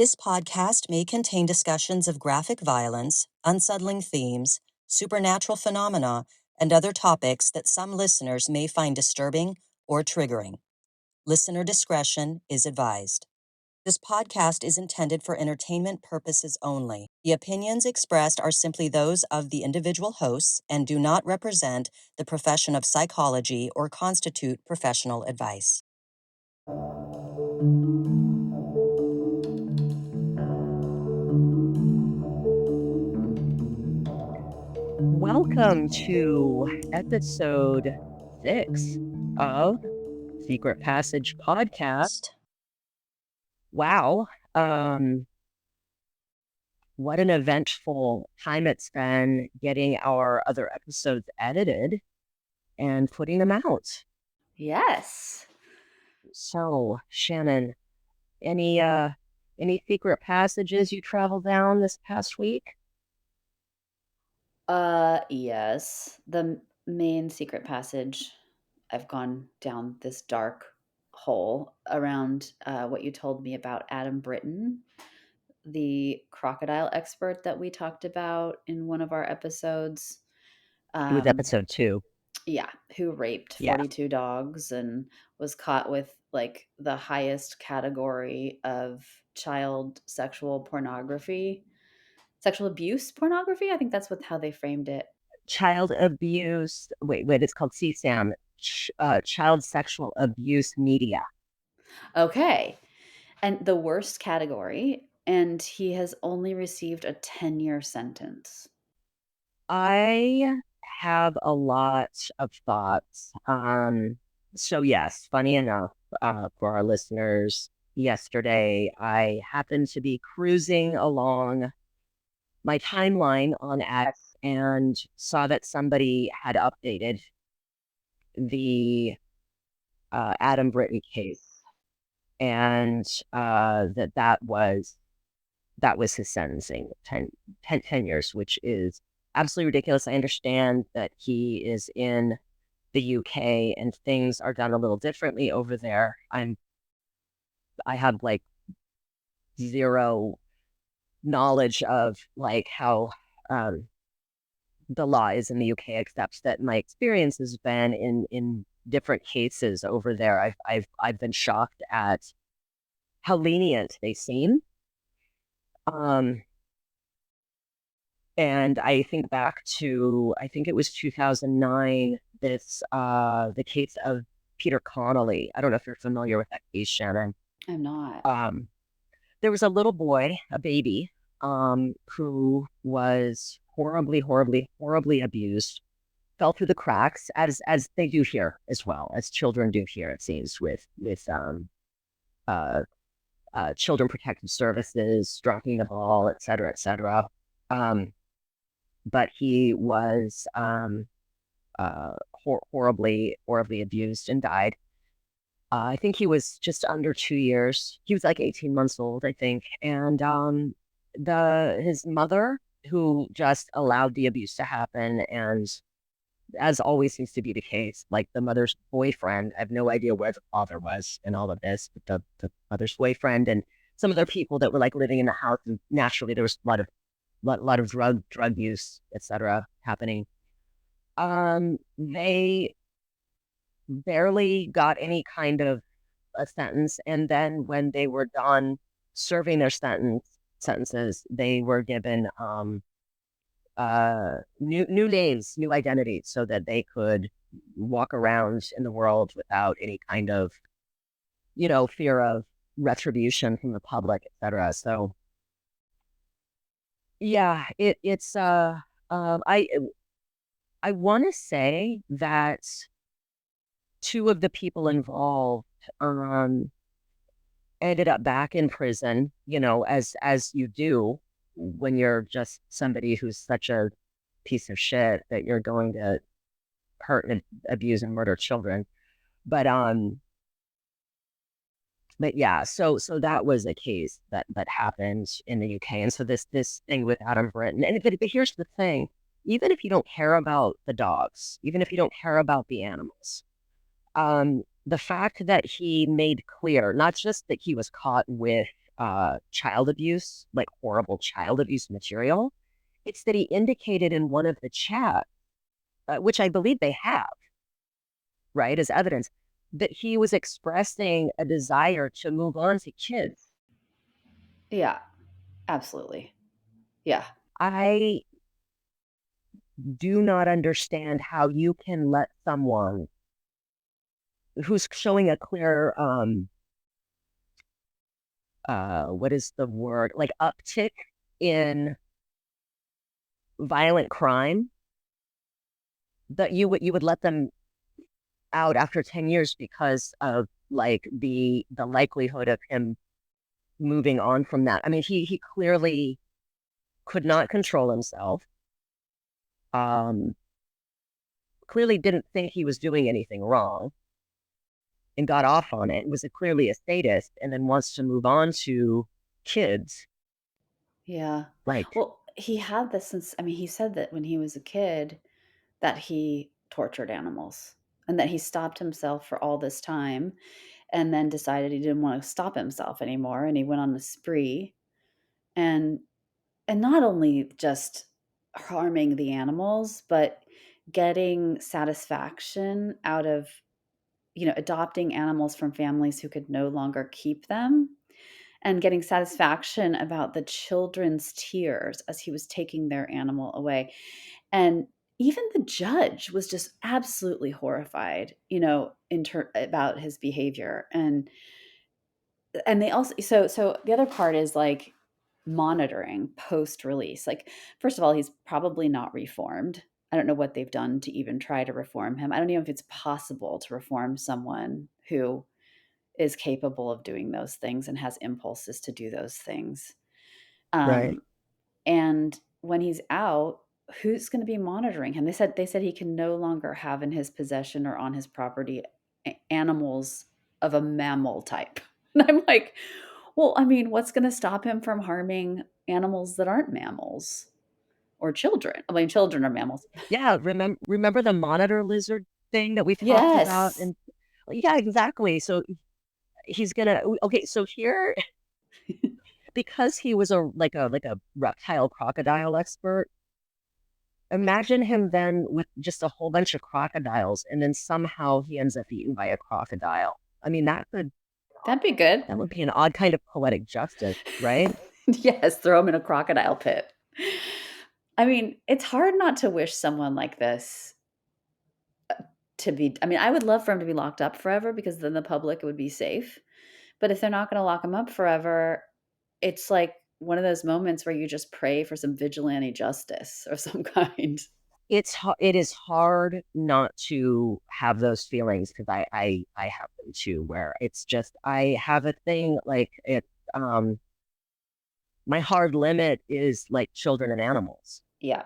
This podcast may contain discussions of graphic violence, unsettling themes, supernatural phenomena, and other topics that some listeners may find disturbing or triggering. Listener discretion is advised. This podcast is intended for entertainment purposes only. The opinions expressed are simply those of the individual hosts and do not represent the profession of psychology or constitute professional advice. Welcome to episode 6 of Secret Passage Podcast. Wow. What an eventful time it's been getting our other episodes edited and putting them out. Yes. So, Shannon, any secret passages you traveled down this past week? Yes. The main secret passage, I've gone down this dark hole around what you told me about Adam Britton, the crocodile expert that we talked about in one of our episodes. It was episode 2. Yeah, who raped Yeah. 42 dogs and was caught with like the highest category of child sexual pornography. Sexual abuse pornography? I think that's how they framed it. Child abuse. Wait, it's called CSAM. Child sexual abuse media. Okay. And the worst category, and he has only received a 10-year sentence. I have a lot of thoughts. So yes, funny enough, for our listeners, yesterday I happened to be cruising along my timeline on X and saw that somebody had updated the Adam Britton case, and that was his sentencing, 10 years, which is absolutely ridiculous. I understand that he is in the UK and things are done a little differently over there. I have like zero knowledge of like how the law is in the UK, except that my experience has been in different cases over there. I've been shocked at how lenient they seem. And I think back to, I think it was 2009, the case of Peter Connolly. I don't know if you're familiar with that case, Shannon. I'm not. There was a little boy, a baby, who was horribly abused, fell through the cracks, as they do here as well, as children do here, it seems, with Children Protective Services, dropping the ball, et cetera, et cetera. But he was horribly abused and died. I think he was just under 2 years. He was like 18 months old, I think. And his mother, who just allowed the abuse to happen, and as always seems to be the case, like the mother's boyfriend, I have no idea where the father was in all of this, but the mother's boyfriend and some other people that were like living in the house, and naturally there was a lot of drug use, etc., happening. They barely got any kind of a sentence, and then when they were done serving their sentences, they were given new names, new identities, so that they could walk around in the world without any kind of, fear of retribution from the public, etc. So yeah, it's I want to say that 2 of the people involved ended up back in prison, as you do when you're just somebody who's such a piece of shit that you're going to hurt and abuse and murder children. But yeah, so that was a case that happened in the UK. And so this thing with Adam Britton, but here's the thing. Even if you don't care about the dogs, even if you don't care about the animals, the fact that he made clear, not just that he was caught with child abuse, like horrible child abuse material. It's that he indicated in one of the chat, which I believe they have, right, as evidence, that he was expressing a desire to move on to kids. Yeah, absolutely. Yeah. I do not understand how you can let someone who's showing a clear what is the word, like uptick in violent crime, that you would let them out after 10 years because of like the likelihood of him moving on from that. I mean, he clearly could not control himself. Um, Clearly didn't think he was doing anything wrong and got off on it. Was clearly a sadist and then wants to move on to kids. Yeah. Like, Well, he had this since, I mean, he said that when he was a kid that he tortured animals and that he stopped himself for all this time and then decided he didn't want to stop himself anymore and he went on a spree and not only just harming the animals but getting satisfaction out of, adopting animals from families who could no longer keep them and getting satisfaction about the children's tears as he was taking their animal away. And even the judge was just absolutely horrified, about his behavior. And they also, so the other part is like monitoring post release. Like, first of all, he's probably not reformed. I don't know what they've done to even try to reform him. I don't know if it's possible to reform someone who is capable of doing those things and has impulses to do those things. right. Um, and when he's out, who's going to be monitoring him? They said he can no longer have in his possession or on his property animals of a mammal type. And I'm like, well, I mean, what's going to stop him from harming animals that aren't mammals or children? I mean, children are mammals. Yeah, remember the monitor lizard thing that we've talked about? Yes. And yeah, exactly. So he's gonna okay, so here, because he was a reptile crocodile expert, imagine him then with just a whole bunch of crocodiles and then somehow he ends up eaten by a crocodile. I mean, That'd be good. that would be an odd kind of poetic justice, right? Yes, throw him in a crocodile pit. I mean, it's hard not to wish someone like this to be, I mean, I would love for him to be locked up forever because then the public would be safe. But if they're not gonna lock him up forever, it's like one of those moments where you just pray for some vigilante justice of some kind. It is hard not to have those feelings because I have them too, where it's just I have a thing like it my hard limit is like children and animals, Yeah.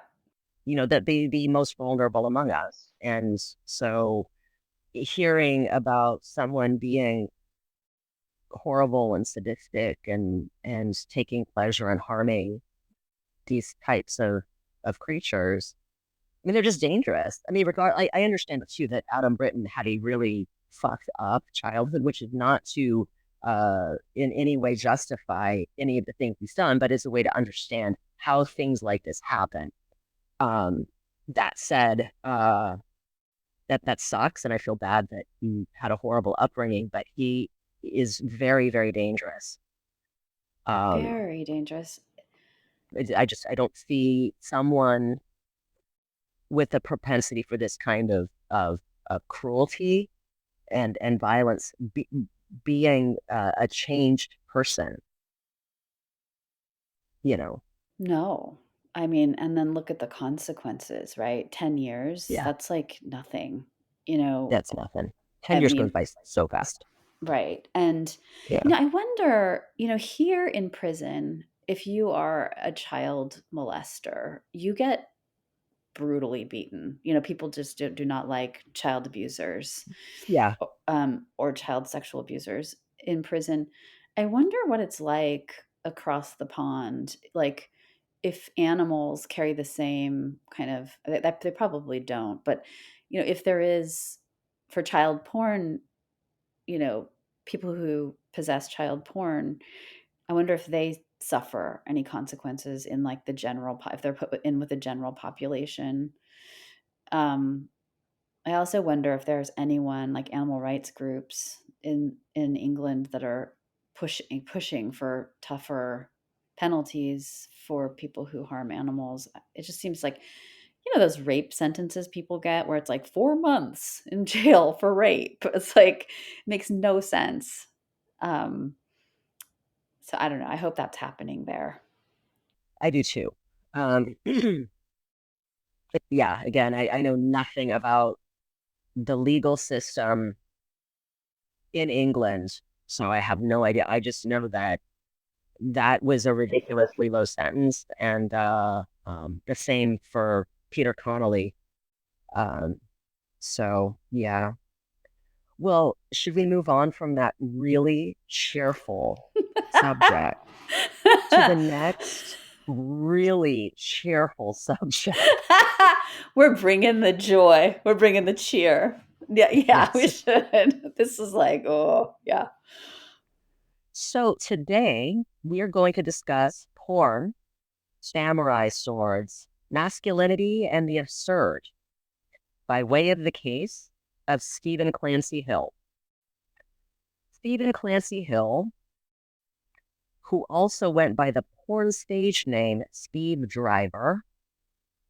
that the most vulnerable among us. And so hearing about someone being horrible and sadistic and taking pleasure in harming these types of creatures, I mean, they're just dangerous. I mean, I understand too that Adam Britton had a really fucked up childhood, which is not to in any way justify any of the things he's done, but it's a way to understand how things like this happen. Um, that said, that sucks, and I feel bad that he had a horrible upbringing, but he is very, very dangerous. Um, Very dangerous. I don't see someone with a propensity for this kind of cruelty and violence being a changed person, you know. No. I mean, and then look at the consequences, right? 10 years, Yeah, that's like nothing, you know. that's nothing. 10 I years goes mean, by so fast. right. And, Yeah. I wonder, here in prison, if you are a child molester, you get brutally beaten. People just do not like child abusers, Yeah. or child sexual abusers in prison. I wonder what it's like across the pond. Like, if animals carry the same kind of, that they probably don't, but if there is for child porn, you know, people who possess child porn, I wonder if they suffer any consequences in like the general if they're put in with the general population. Um, I also wonder if there's anyone like animal rights groups in England that are pushing for tougher penalties for people who harm animals. It just seems like, those rape sentences people get where it's like 4 months in jail for rape. It's like it makes no sense. Um, so I don't know. I hope that's happening there. I do too. Um, yeah, again, I know nothing about the legal system in England, so I have no idea. I just know that that was a ridiculously low sentence, and the same for Peter Connolly. Um, so yeah. Well, should we move on from that really cheerful subject to the next really cheerful subject? We're bringing the joy. We're bringing the cheer. Yeah, yeah, we Yes. should. This is like, oh, yeah. So today we are going to discuss porn, samurai swords, masculinity, and the absurd by way of the case of Stephen Clancy Hill. Stephen Clancy Hill, who also went by the porn stage name Steve Driver,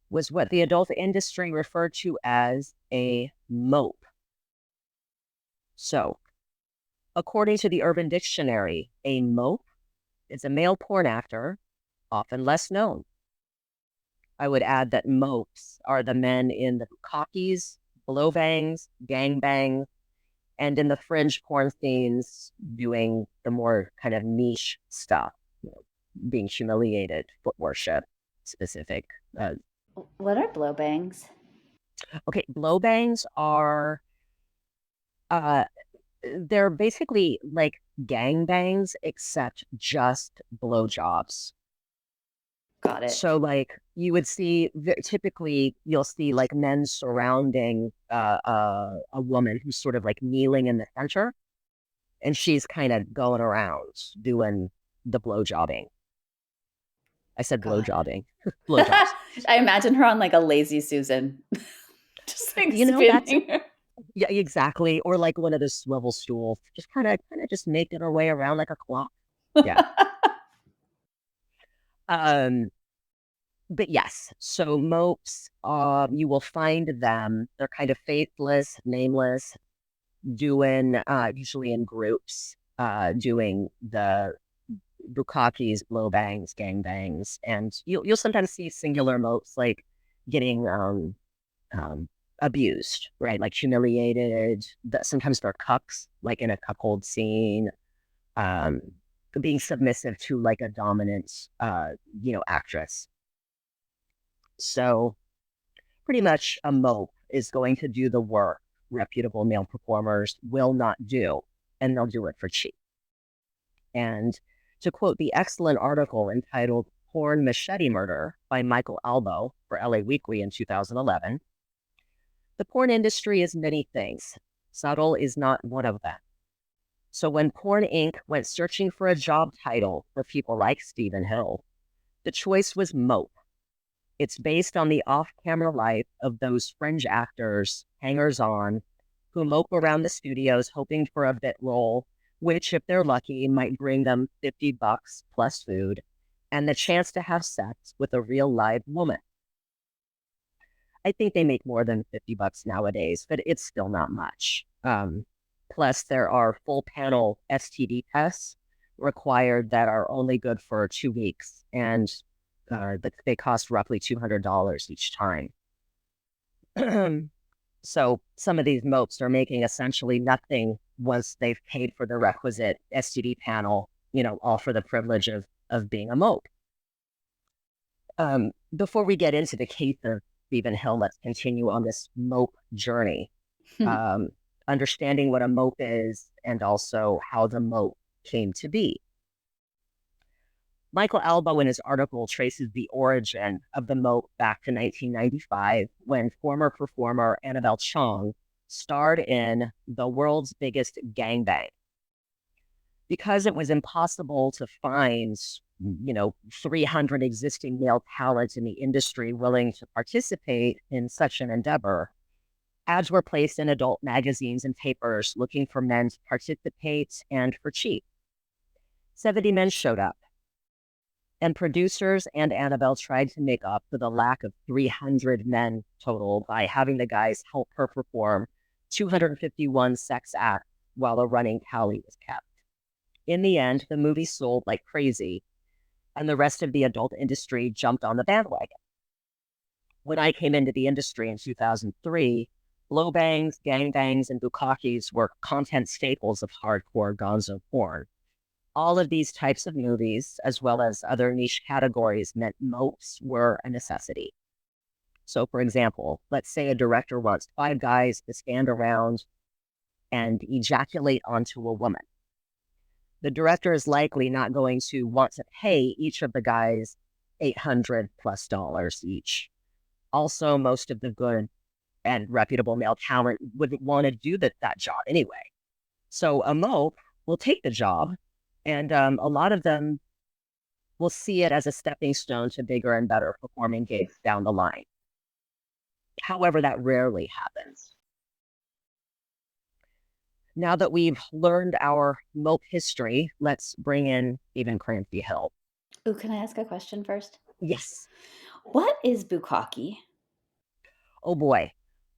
was what the adult industry referred to as a mope. So, according to the Urban Dictionary, a mope is a male porn actor, often less known. I would add that mopes are the men in the bukkakes, blowbangs, gangbangs, and in the fringe porn scenes doing the more kind of niche stuff, being humiliated, foot worship, specific. What are blowbangs? Okay, blowbangs are uh, they're basically like gangbangs, except just blowjobs. Got it. So, like, you would see, typically, you'll see like men surrounding a woman who's sort of like kneeling in the center, and she's kind of going around doing the blowjobbing. I said Got blowjobbing, it. blowjobs. I imagine her on like a lazy Susan, just like That's spinning. yeah, exactly. Or like one of those swivel stools, just kind of just making her way around like a clock. Yeah. Um, but yes, so mopes, you will find them. They're kind of faithless, nameless, doing usually in groups, doing the bukkakes, blowbangs, gangbangs, and you'll sometimes see singular mopes like getting um abused, right? Like humiliated. Sometimes they're cucks, like in a cuckold scene, um, being submissive to like a dominant actress. So pretty much a mope is going to do the work reputable male performers will not do, and they'll do it for cheap. And to quote the excellent article entitled Porn Machete Murder by Michael Albo for LA Weekly in 2011, the porn industry is many things. Subtle is not one of them. So when Porn Inc. went searching for a job title for people like Stephen Hill, the choice was Mope. It's based on the off-camera life of those fringe actors, hangers-on, who mope around the studios hoping for a bit role, which, if they're lucky, might bring them $50 plus food and the chance to have sex with a real live woman. I think they make more than $50 nowadays, but it's still not much. Plus, there are full panel STD tests required that are only good for 2 weeks, and they cost roughly $200 each time. So some of these mopes are making essentially nothing once they've paid for the requisite STD panel, all for the privilege of being a mope. Before we get into the case of Stephen Hill, let's continue on this mope journey, understanding what a mope is and also how the mope came to be. Michael Albo in his article traces the origin of the mope back to 1995 when former performer Annabelle Chong starred in The World's Biggest Gangbang. Because it was impossible to find, 300 existing male talents in the industry willing to participate in such an endeavor, ads were placed in adult magazines and papers looking for men to participate and for cheap. 70 men showed up, and producers and Annabelle tried to make up for the lack of 300 men total by having the guys help her perform 251 sex acts while a running tally was kept. In the end, the movie sold like crazy, and the rest of the adult industry jumped on the bandwagon. When I came into the industry in 2003, blowbangs, gangbangs, and bukkakes were content staples of hardcore gonzo porn. All of these types of movies, as well as other niche categories, meant mopes were a necessity. So, for example, let's say a director wants 5 guys to stand around and ejaculate onto a woman. The director is likely not going to want to pay each of the guys $800+ each. Also, most of the good and reputable male talent wouldn't want to do that job anyway. So a mope will take the job, and a lot of them will see it as a stepping stone to bigger and better performing gigs down the line. However, that rarely happens. Now that we've learned our mope history, let's bring in Stephen Clancy Hill. Oh, can I ask a question first? Yes. What is bukkake? Oh boy.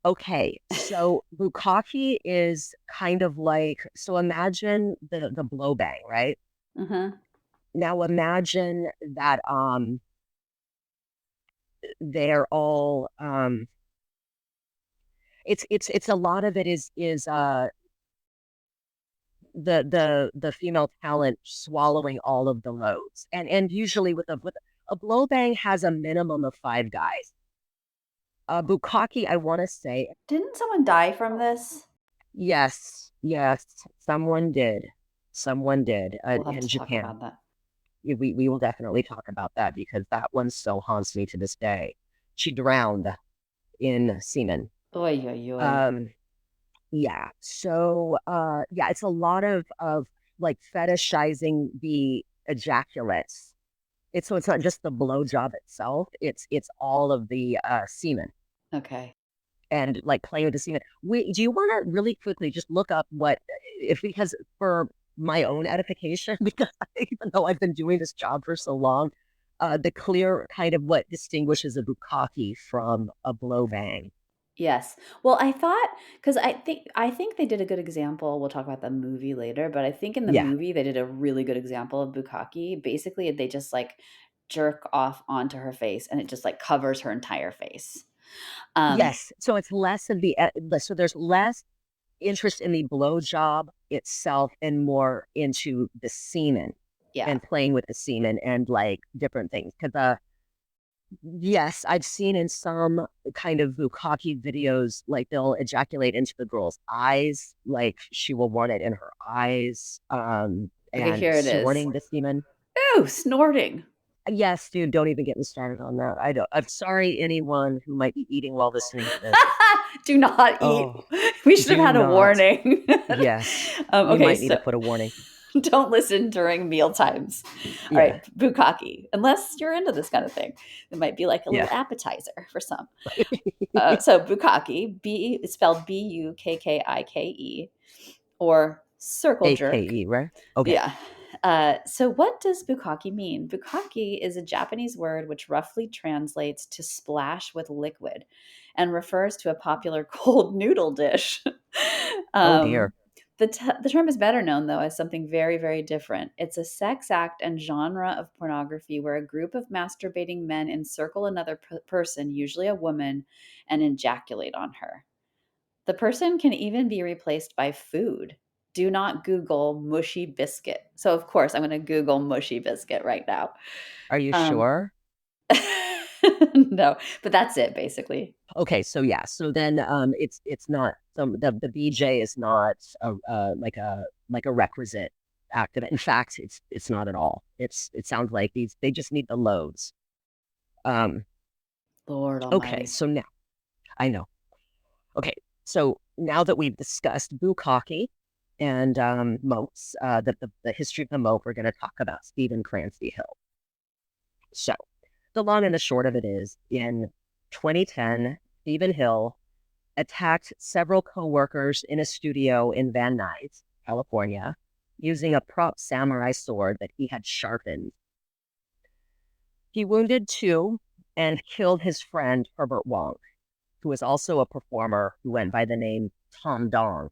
Okay, so bukkake is kind of like, so imagine the blow bang, right? Uh-huh. Now imagine that they're all it's a lot of it is the female talent swallowing all of the loads. And usually with a blow bang has a minimum of 5 guys. Bukkake, I want to say, Didn't someone die from this? yes, someone did. Someone did We'll have in to talk Japan. about that. We will definitely talk about that because that one still haunts me to this day. She drowned in semen. Oy, oy, oy. Yeah. So yeah, it's a lot of like fetishizing the ejaculates. It's not just the blowjob itself, it's all of the semen. Okay. And like playing with the semen. Do you want to really quickly just look up what, if, because for my own edification, because even though I've been doing this job for so long, the clear kind of what distinguishes a bukkake from a blow bang. Yes. Well, I thought because I think they did a good example. We'll talk about the movie later, but I think in the Yeah. movie they did a really good example of bukkake. Basically, they just like jerk off onto her face, and it just like covers her entire face. Um, Yes. So it's less of the, so there's less interest in the blowjob itself and more into the semen yeah. and playing with the semen and like different things. Because yes, I've seen in some kind of bukkake videos, like they'll ejaculate into the girl's eyes, like she will want it in her eyes, Okay, and here it is. snorting the semen. Ooh, snorting. Yes, dude, don't even get me started on that. I don't. I'm sorry, anyone who might be eating while listening to this. Do not eat. Oh, We should have do had a not. warning. Yes, we Okay, might need to so put a warning. don't listen during meal times. All right, Yeah, bukkake. Unless you're into this kind of thing, it might be like a yeah. little appetizer for some. So bukkake, B is spelled Bukkake, or circle jerk. AKE, right? Okay. Yeah. So what does bukkake mean? Bukkake is a Japanese word which roughly translates to splash with liquid and refers to a popular cold noodle dish. Oh um, dear. the term is better known, though, as something very, very different. It's a sex act and genre of pornography where a group of masturbating men encircle another person, usually a woman, and ejaculate on her. The person can even be replaced by food. Do not Google mushy biscuit. So, of course, I'm going to Google mushy biscuit right now. Are you Um, sure? no, but that's it basically. Okay, so yeah, so then it's not the BJ is not like a requisite act of it. In fact, it's not at all. It sounds like they just need the loads. Um, Lord okay, Almighty. so now I know. Okay, so now that we've discussed bukkake, and Mopes. The history of the Mope, we're going to talk about Stephen Clancy Hill. So, the long and the short of it is, in 2010, Stephen Hill attacked several co-workers in a studio in Van Nuys, California, using a prop samurai sword that he had sharpened. He wounded 2 and killed his friend, Herbert Wong, who was also a performer who went by the name Tom Dong.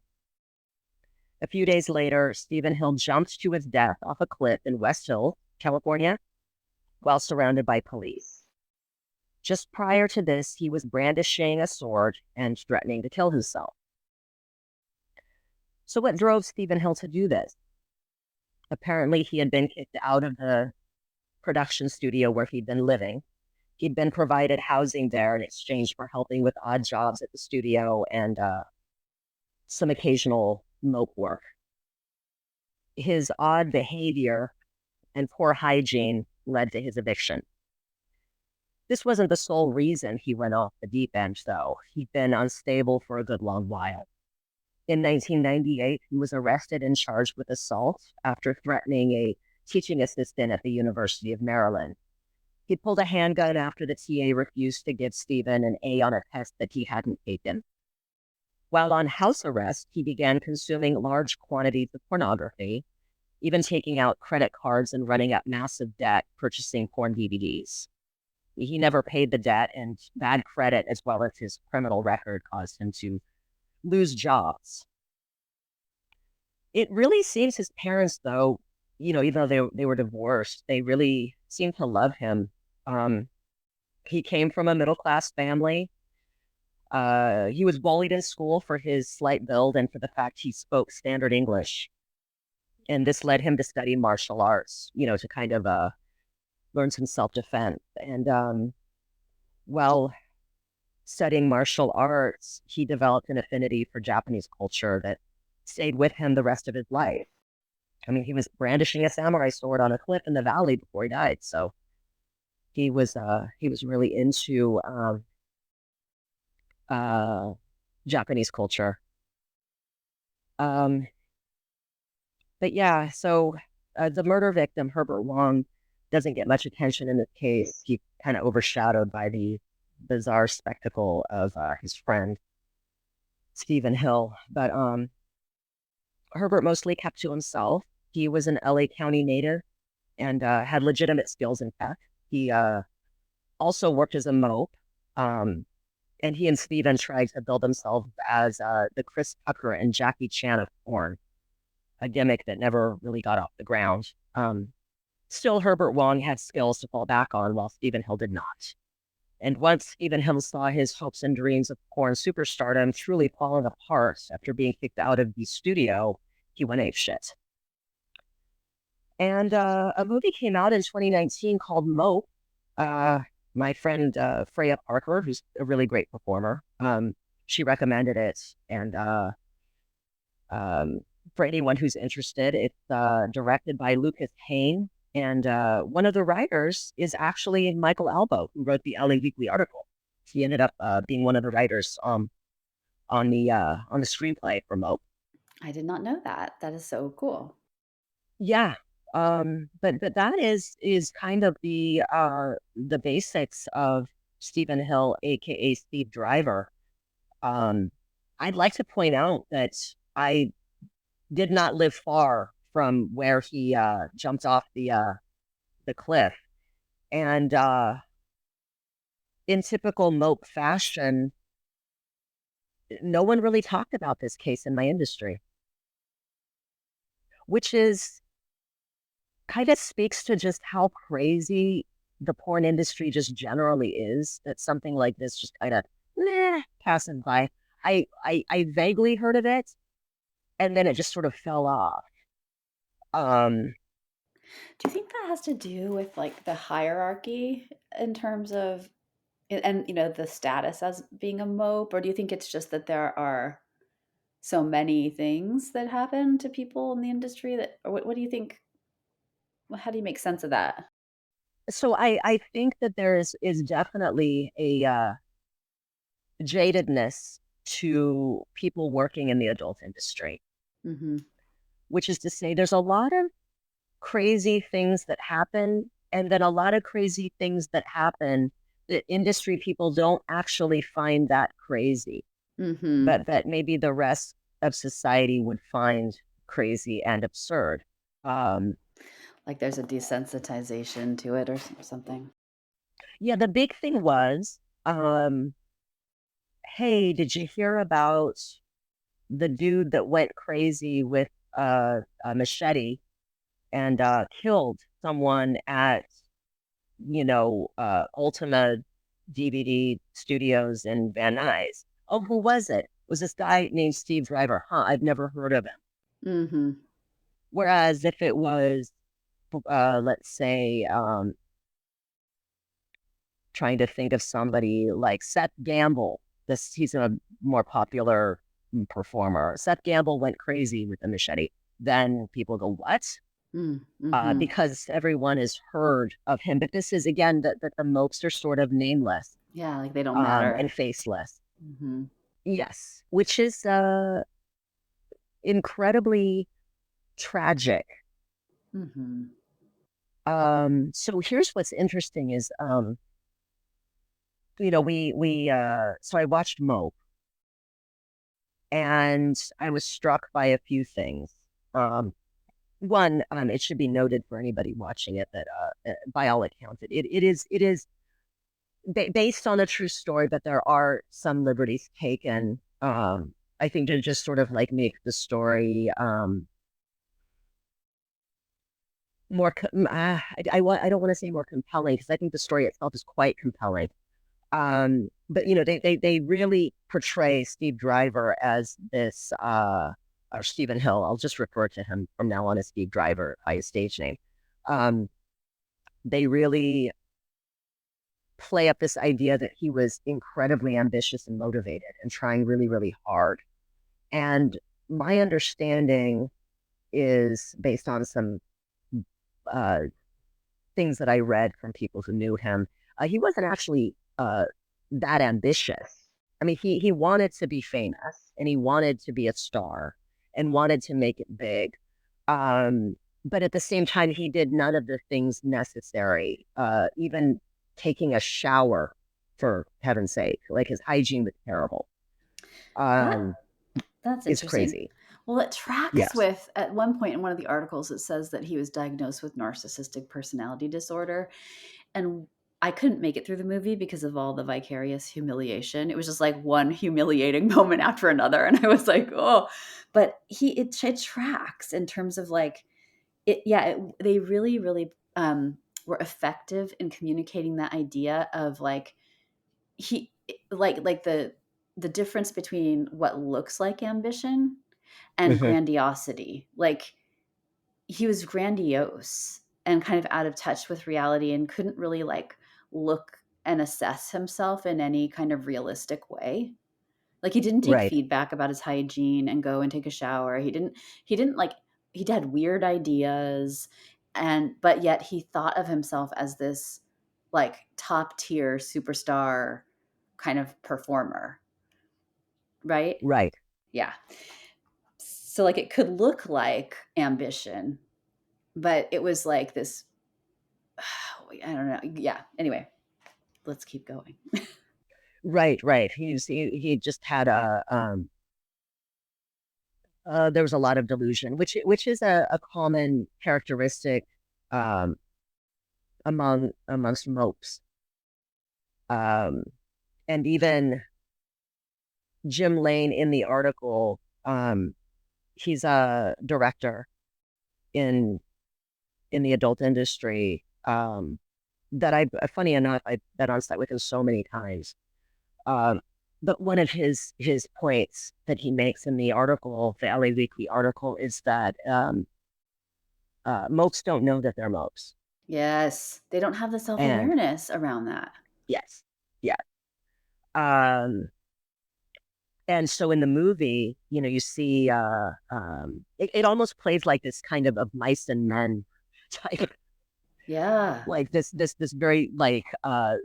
A few days later, Stephen Hill jumped to his death off a cliff in West Hill, California, while surrounded by police. Just prior to this, he was brandishing a sword and threatening to kill himself. So what drove Stephen Hill to do this? Apparently, he had been kicked out of the production studio where he'd been living. He'd been provided housing there in exchange for helping with odd jobs at the studio and some occasional mope work. His odd behavior and poor hygiene led to his eviction. This wasn't the sole reason he went off the deep end, though. He'd been unstable for a good long while. In 1998, he was arrested and charged with assault after threatening a teaching assistant at the University of Maryland. He pulled a handgun after the TA refused to give Stephen an A on a test that he hadn't taken. While on house arrest, he began consuming large quantities of pornography, even taking out credit cards and running up massive debt purchasing porn DVDs. He never paid the debt, and bad credit as well as his criminal record caused him to lose jobs. It really seems his parents, though, even though they were divorced, they really seemed to love him. He came from a middle-class family. He was bullied in school for his slight build and for the fact he spoke standard English. And this led him to study martial arts, to kind of learn some self-defense. And while studying martial arts, he developed an affinity for Japanese culture that stayed with him the rest of his life. I mean, he was brandishing a samurai sword on a cliff in the valley before he died, so he was really into Japanese culture. But yeah, so the murder victim, Herbert Wong, doesn't get much attention in this case. He's kind of overshadowed by the bizarre spectacle of his friend, Stephen Hill. But Herbert mostly kept to himself. He was an LA County native and had legitimate skills in tech. He also worked as a mope. And he and Stephen tried to build themselves as the Chris Tucker and Jackie Chan of porn, a gimmick that never really got off the ground. Still, Herbert Wong had skills to fall back on, while Stephen Hill did not. And once Stephen Hill saw his hopes and dreams of porn superstardom truly falling apart after being kicked out of the studio, he went apeshit. And a movie came out in 2019 called Mope. My friend Freya Parker, who's a really great performer, she recommended it. And for anyone who's interested, it's directed by Lucas Hain. And one of the writers is actually Michael Albo, who wrote the LA Weekly article. He ended up being one of the writers on the screenplay for Mope. I did not know that. That is so cool. Yeah, but that is kind of the basics of Stephen Hill, aka Steve Driver. I'd like to point out that I did not live far from where he jumped off the cliff, and in typical Mope fashion, no one really talked about this case in my industry, which is kind of speaks to just how crazy the porn industry just generally is, that something like this just kind of passing by. I vaguely heard of it, and then it just sort of fell off. Do you think that has to do with like the hierarchy in terms of, and the status as being a mope, or do you think it's just that there are so many things that happen to people in the industry that, or what do you think? How do you make sense of that? So I think that there is definitely a jadedness to people working in the adult industry. Mm-hmm. which is to say there's a lot of crazy things that happen, and then a lot of crazy things that happen that industry people don't actually find that crazy, Mm-hmm. but that maybe the rest of society would find crazy and absurd. Um, Like there's a desensitization to it or something. yeah, the big thing was, hey, did you hear about the dude that went crazy with a machete and killed someone at, Ultima DVD Studios in Van Nuys? Oh, who was it? It was this guy named Steve Driver. Huh, I've never heard of him. Mm-hmm. Whereas if it was, let's say, trying to think of somebody like Seth Gamble, he's a more popular performer. Seth Gamble went crazy with the machete. Then people go, what? Mm-hmm. Because everyone has heard of him. But this is, again, that the Mopes are sort of nameless Yeah, like they don't matter. and faceless. Mm-hmm. Yes, which is incredibly tragic. Mm-hmm. So here's what's interesting is, so I watched Mope, and I was struck by a few things. One, it should be noted for anybody watching it that, by all accounts, it is based on a true story, but there are some liberties taken. I think to just sort of like make the story more. I don't want to say more compelling because I think the story itself is quite compelling. But they really portray Steve Driver as this or Stephen Hill. I'll just refer to him from now on as Steve Driver by his stage name. Um, they really play up this idea that he was incredibly ambitious and motivated and trying really, really hard. And my understanding is based on some uh, things that I read from people who knew him. He wasn't actually that ambitious. I mean, he wanted to be famous and he wanted to be a star and wanted to make it big. But at the same time, he did none of the things necessary, even taking a shower, for heaven's sake. Like his hygiene was terrible. That Um, that's it's interesting. crazy. Well, it tracks Yes. with at one point in one of the articles it says that he was diagnosed with narcissistic personality disorder, and I couldn't make it through the movie because of all the vicarious humiliation. It was just like one humiliating moment after another, and I was like, oh. But it tracks in terms of like it. Yeah, they really really were effective in communicating that idea of like he like the difference between what looks like ambition and Hmm. grandiosity. Like he was grandiose and kind of out of touch with reality and couldn't really like look and assess himself in any kind of realistic way. Like he didn't take Right. feedback about his hygiene and go and take a shower. He didn't like he had weird ideas, and but yet he thought of himself as this like top tier superstar kind of performer, right? Right. Yeah. So like it could look like ambition, but it was like this I don't know. Yeah. Anyway, let's keep going. Right. Right. He just had there was a lot of delusion, which is a common characteristic um, amongst mopes. Um, and even Jim Lane in the article, he's a director in the adult industry. That funny enough, I've been on site with him so many times. Um, but one of his points that he makes in the article, the LA Weekly article, is that mopes don't know that they're mopes. Yes. They don't have the self And awareness around that. yes, yeah. Um, and so in the movie, you see it almost plays like this kind of mice and men type, Yeah. like this very like the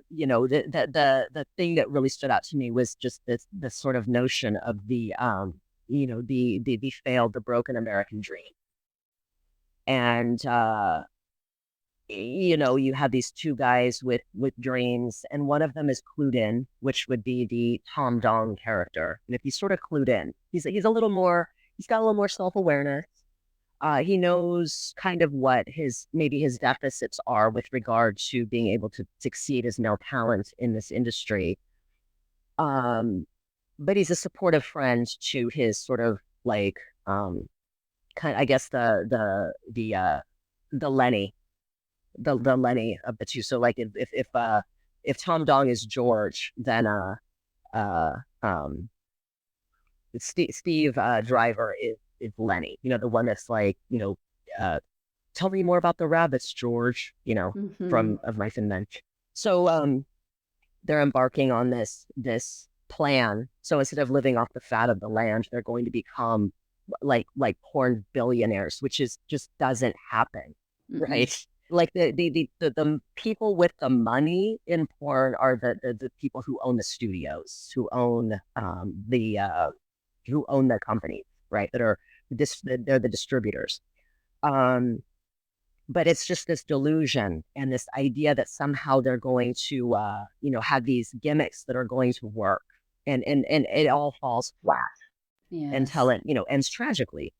thing that really stood out to me was just this sort of notion of the the failed, the broken American dream. And you have these two guys with dreams, and one of them is clued in, which would be the Tom Dong character. And if he's sort of clued in, he's a little more, he's got a little more self-awareness. He knows kind of what maybe his deficits are with regard to being able to succeed as male talent in this industry. But he's a supportive friend to his sort of like I guess the Lenny, the Lenny of the two. So like if Tom Dong is George, then uh um Steve Driver is Lenny. The one that's like, tell me more about the rabbits, George, Mm-hmm. from Of Mice and Men. So they're embarking on this plan. So instead of living off the fat of the land, they're going to become like porn billionaires, which just doesn't happen, Mm-mm. right? Like the people with the money in porn are the people who own the studios, who own the companies, right? They're the distributors. Um, but it's just this delusion and this idea that somehow they're going to have these gimmicks that are going to work, and it all falls flat until Yes. it ends tragically.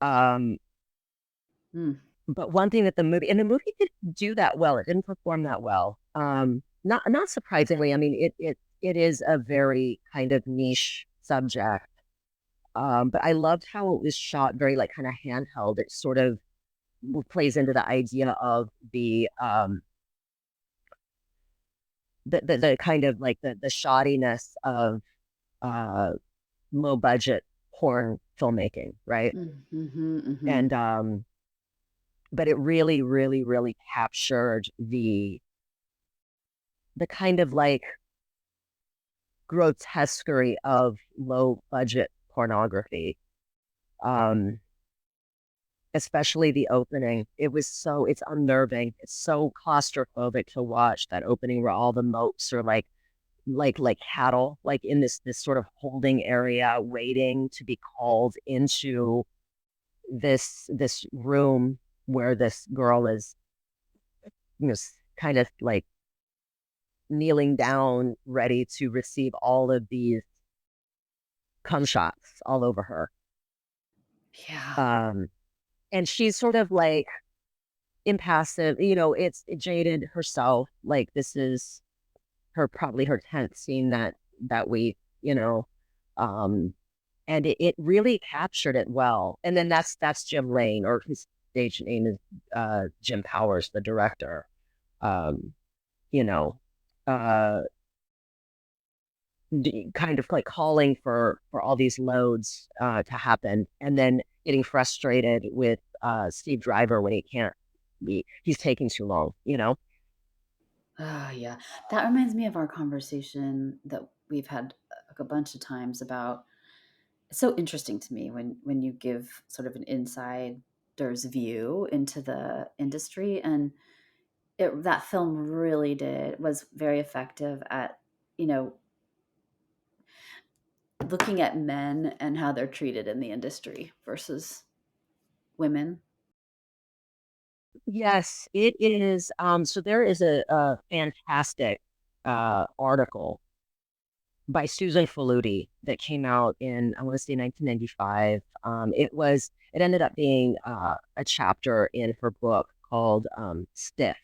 um Mm. but one thing that the movie didn't do that well, it didn't perform that well. Not surprisingly. I mean, it is a very kind of niche subject. But I loved how it was shot very like kind of handheld. It sort of plays into the idea of the kind of like the shoddiness of uh low budget porn filmmaking, right? Mm-hmm. Mm-hmm. And but it really, really, really captured the kind of like grotesquerie of low budget pornography. Um, Especially the opening. It's unnerving. It's so claustrophobic to watch that opening where all the mopes are like cattle, like in this sort of holding area, waiting to be called into this room where this girl is, kind of like kneeling down, ready to receive all of these cum shots all over her. Yeah. Um, and she's sort of like impassive, it's jaded herself. Like this is probably her 10th scene that week, um, and it really captured it well. And then that's Jim Lane, or his stage name is Jim Powers, the director. Um, you know, uh, kind of like calling for all these loads to happen, and then getting frustrated with Steve Driver when he can't he's taking too long. Ah, yeah. That reminds me of our conversation that we've had a bunch of times about. It's so interesting to me when you give sort of an insider's view into the industry, and that film really was very effective at you know looking at men and how they're treated in the industry versus women. Yes, it is. So there is a fantastic article by Susan Faludi that came out in, I want to say, 1995. It ended up being a chapter in her book called Stiffed,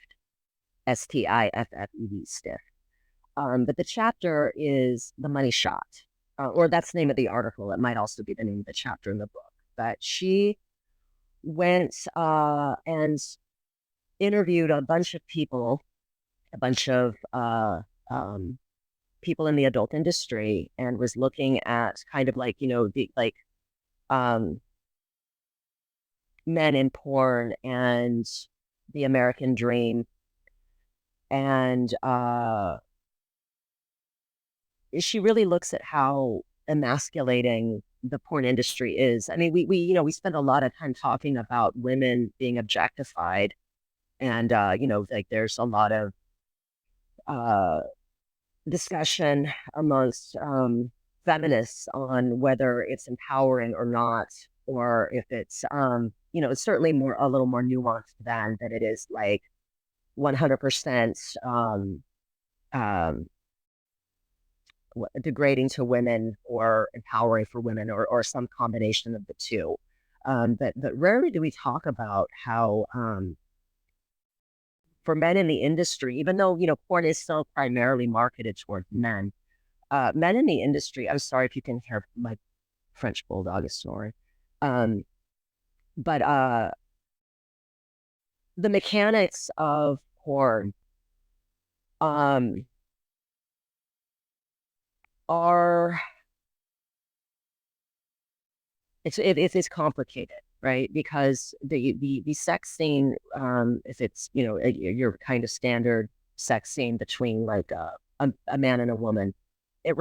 Stiffed, Stiff. But the chapter is The Money Shot, or that's the name of the article. It might also be the name of the chapter in the book. But she went and interviewed a bunch of people, a bunch of um, people in the adult industry, and was looking at kind of like, the like um, men in porn and the American dream. And she really looks at how emasculating the porn industry is. I mean, we spend a lot of time talking about women being objectified, and like there's a lot of uh discussion amongst feminists on whether it's empowering or not, or if it's it's certainly more a little more nuanced than that it is like 100% um degrading to women or empowering for women, or some combination of the two. But rarely do we talk about how for men in the industry, even though porn is still primarily marketed towards men, men in the industry. I'm sorry if you can hear my French bulldog is snoring. Um, but the mechanics of porn um, are it's complicated, right? Because the sex scene, if it's your kind of standard sex scene between like a man and a woman, it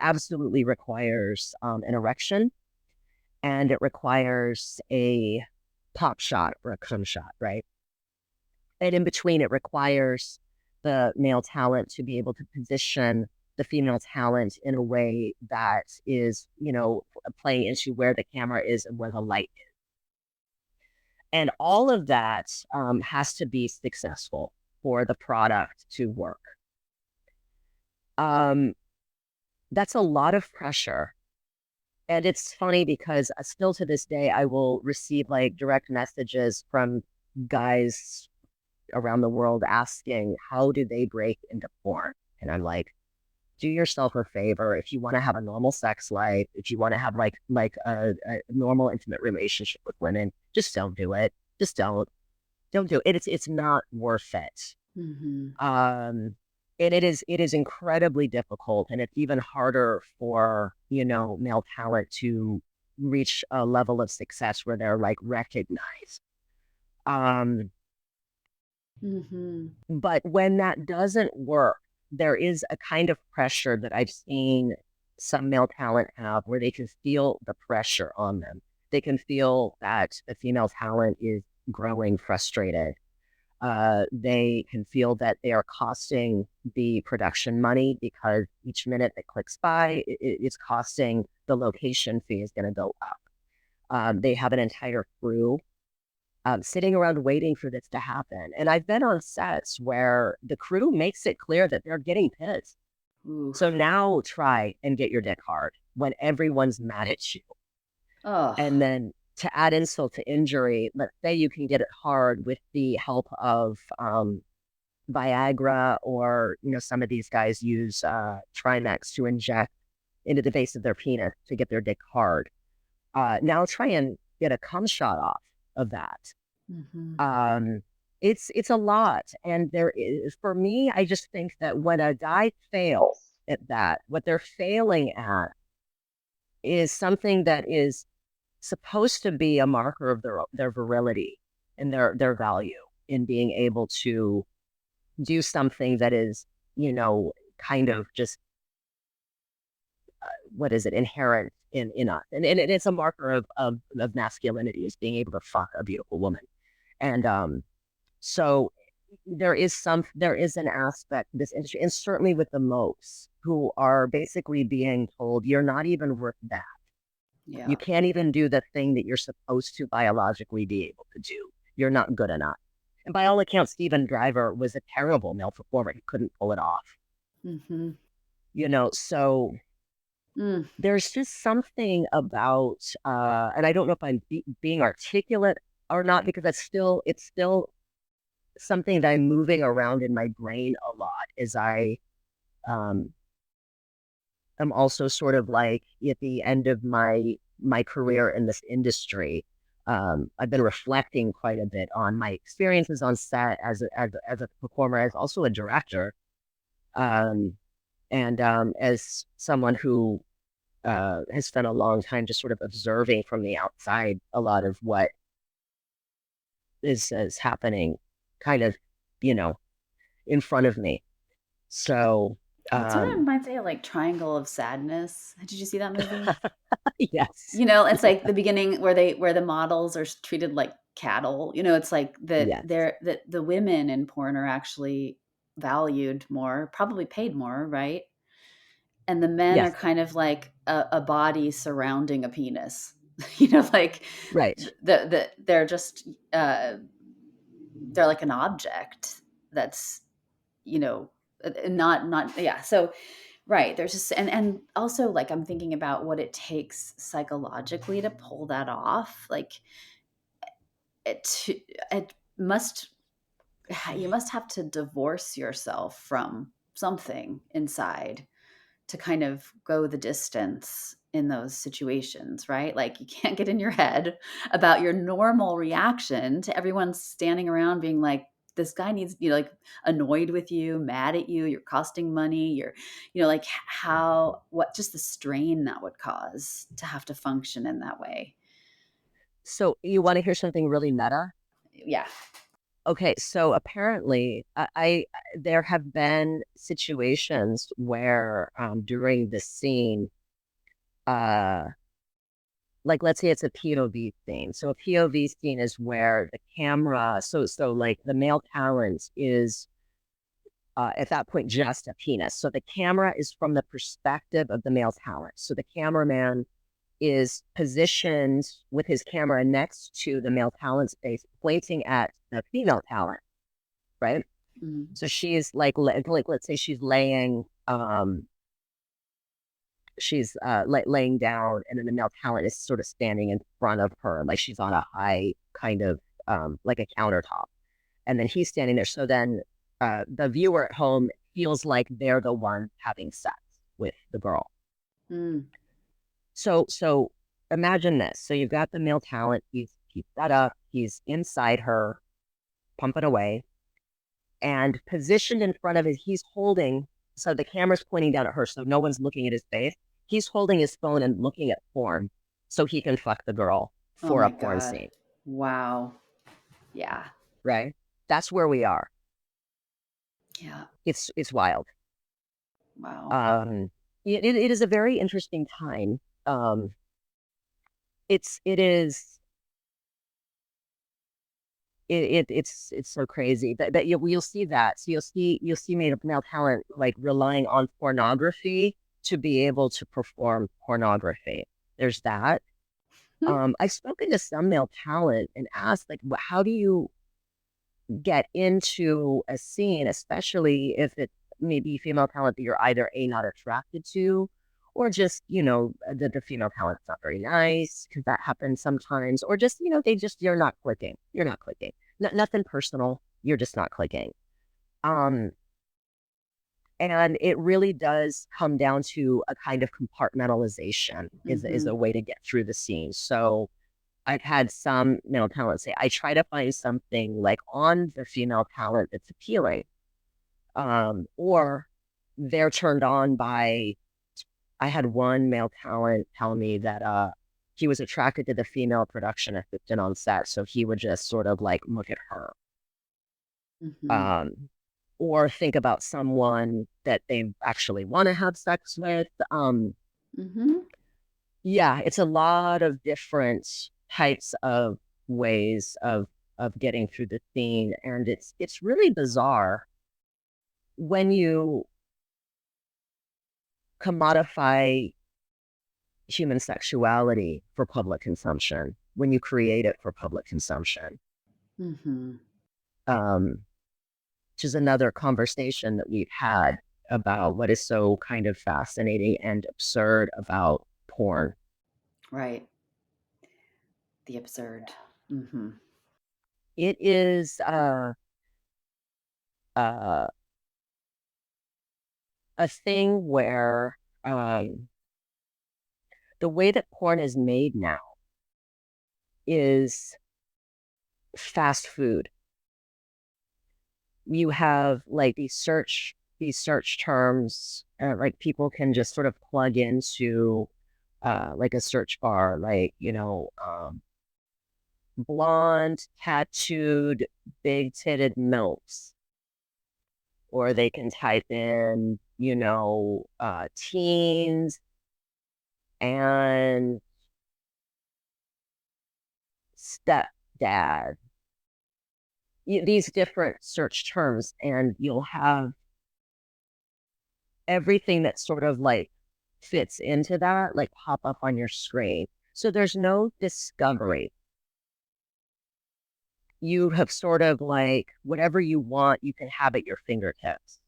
absolutely requires an erection, and it requires a pop shot or a cum shot, right? And in between, it requires the male talent to be able to position the female talent in a way that is, playing into where the camera is and where the light is. And all of that has to be successful for the product to work. That's a lot of pressure. And it's funny because still to this day, I will receive like direct messages from guys around the world asking, how do they break into porn? And I'm like, do yourself a favor. If you want to have a normal sex life, if you want to have like a normal intimate relationship with women, just don't do it. Just don't do it. It's not worth it. Mm-hmm. And it is incredibly difficult, and it's even harder for male talent to reach a level of success where they're like recognized. Um, Mm-hmm. but when that doesn't work, there is a kind of pressure that I've seen some male talent have, where they can feel the pressure on them. They can feel that the female talent is growing frustrated. They can feel that they are costing the production money, because each minute that clicks by, it's costing. The location fee is going to go up. They have an entire crew sitting around waiting for this to happen. And I've been on sets where the crew makes it clear that they're getting pissed. Oof. So now try and get your dick hard when everyone's mad at you. Oh. And then to add insult to injury, let's say you can get it hard with the help of Viagra, or some of these guys use Trimax to inject into the base of their penis to get their dick hard. Now try and get a cum shot off of that. Mm-hmm. It's a lot, and there is, for me, I just think that when a guy fails at that, what they're failing at is something that is supposed to be a marker of their virility and their value in being able to do something that is, kind of just what is it, inherent in us, and it's a marker of masculinity, is being able to fuck a beautiful woman. And so there is an aspect to this industry, and certainly with the Mopes, who are basically being told, you're not even worth that. Yeah. You can't even do the thing that you're supposed to biologically be able to do. You're not good enough. And by all accounts, Steven Driver was a terrible male performer. He couldn't pull it off. Mm-hmm. So there's just something about, and I don't know if I'm being articulate or not, because it's still something that I'm moving around in my brain a lot, as I am also sort of like at the end of my career in this industry. I've been reflecting quite a bit on my experiences on set as a performer, as also a director, and as someone who has spent a long time just sort of observing from the outside a lot of what is happening, kind of, in front of me. So, It sort of reminds me of like Triangle of Sadness. Did you see that movie? yes, It's like the beginning where the models are treated like cattle. It's like that yes, the women in porn are actually valued more, probably paid more, right? And the men are yes, kind of like a body surrounding a penis. Like Right. they're just they're like an object that's, you know, not yeah. So right, there's just and also like I'm thinking about what it takes psychologically to pull that off. Like it must you must have to divorce yourself from something inside to kind of go the distance in those situations, right? Like you can't get in your head about your normal reaction to everyone standing around being like, this guy needs, like annoyed with you, mad at you, you're costing money, you're, like what just the strain that would cause to have to function in that way. So you want to hear something really meta? Yeah. Okay, so apparently, there have been situations where during the scene, uh, like let's say it's a POV scene. So a POV scene is where the camera, so like the male talent is at that point just a penis. So the camera is from the perspective of the male talent. So the cameraman is positioned with his camera next to the male talent's face, pointing at the female talent, right? Mm-hmm. So she's like let's say she's laying down, and then the male talent is sort of standing in front of her, like she's on a high kind of like a countertop, and then he's standing there. So then the viewer at home feels like they're the one having sex with the girl. Mm. So imagine this. So you've got the male talent. He's set up. He's inside her, pumping away, and positioned in front of it. He's holding. So the camera's pointing down at her, so no one's looking at his face. He's holding his phone and looking at porn, so he can fuck the girl Oh for a my porn God. scene. Wow. Yeah. Right? That's where we are. Yeah. It's wild. Wow. It is a very interesting time. It is it's so crazy that you'll see that. So you'll see male talent like relying on pornography to be able to perform pornography. There's that. I've spoken to some male talent and asked like, how do you get into a scene, especially if it's maybe female talent that you're either not attracted to, or just the female talent's not very nice, because that happens sometimes, or just you're not clicking. You're not clicking. Nothing personal. You're just not clicking. Um, and it really does come down to a kind of compartmentalization is a way to get through the scene. So I've had some male talent say, I try to find something like on the female talent that's appealing. Or they're turned on by, I had one male talent tell me that he was attracted to the female production assistant on set. So he would just sort of like look at her. Mm-hmm. Or think about someone that they actually want to have sex with. Mm-hmm. Yeah, it's a lot of different types of ways of getting through the scene, and it's really bizarre when you commodify human sexuality for public consumption, when you create it for public consumption. Mm-hmm. Which is another conversation that we've had about what is so kind of fascinating and absurd about porn. Right. The absurd. Mm-hmm. It is uh, a thing where the way that porn is made now is fast food. You have like these search terms, like people can just sort of plug into like a search bar, like blonde, tattooed, big titted milfs, or they can type in teens and stepdad, these different search terms, and you'll have everything that sort of like fits into that like pop up on your screen. So there's no discovery. You have sort of like whatever you want, you can have at your fingertips.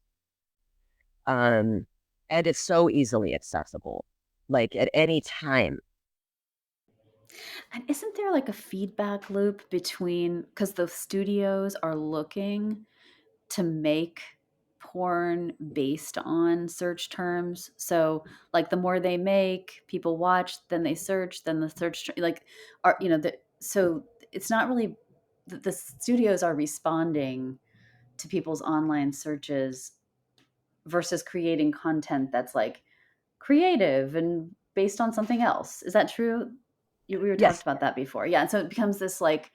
And it's so easily accessible, like at any time. And isn't there like a feedback loop between, because the studios are looking to make porn based on search terms. So like the more they make, people watch, then they search, then the search like are so it's not really the studios are responding to people's online searches versus creating content that's like creative and based on something else. Is that true? We were talked Yes, about that before. Yeah. And so it becomes this like,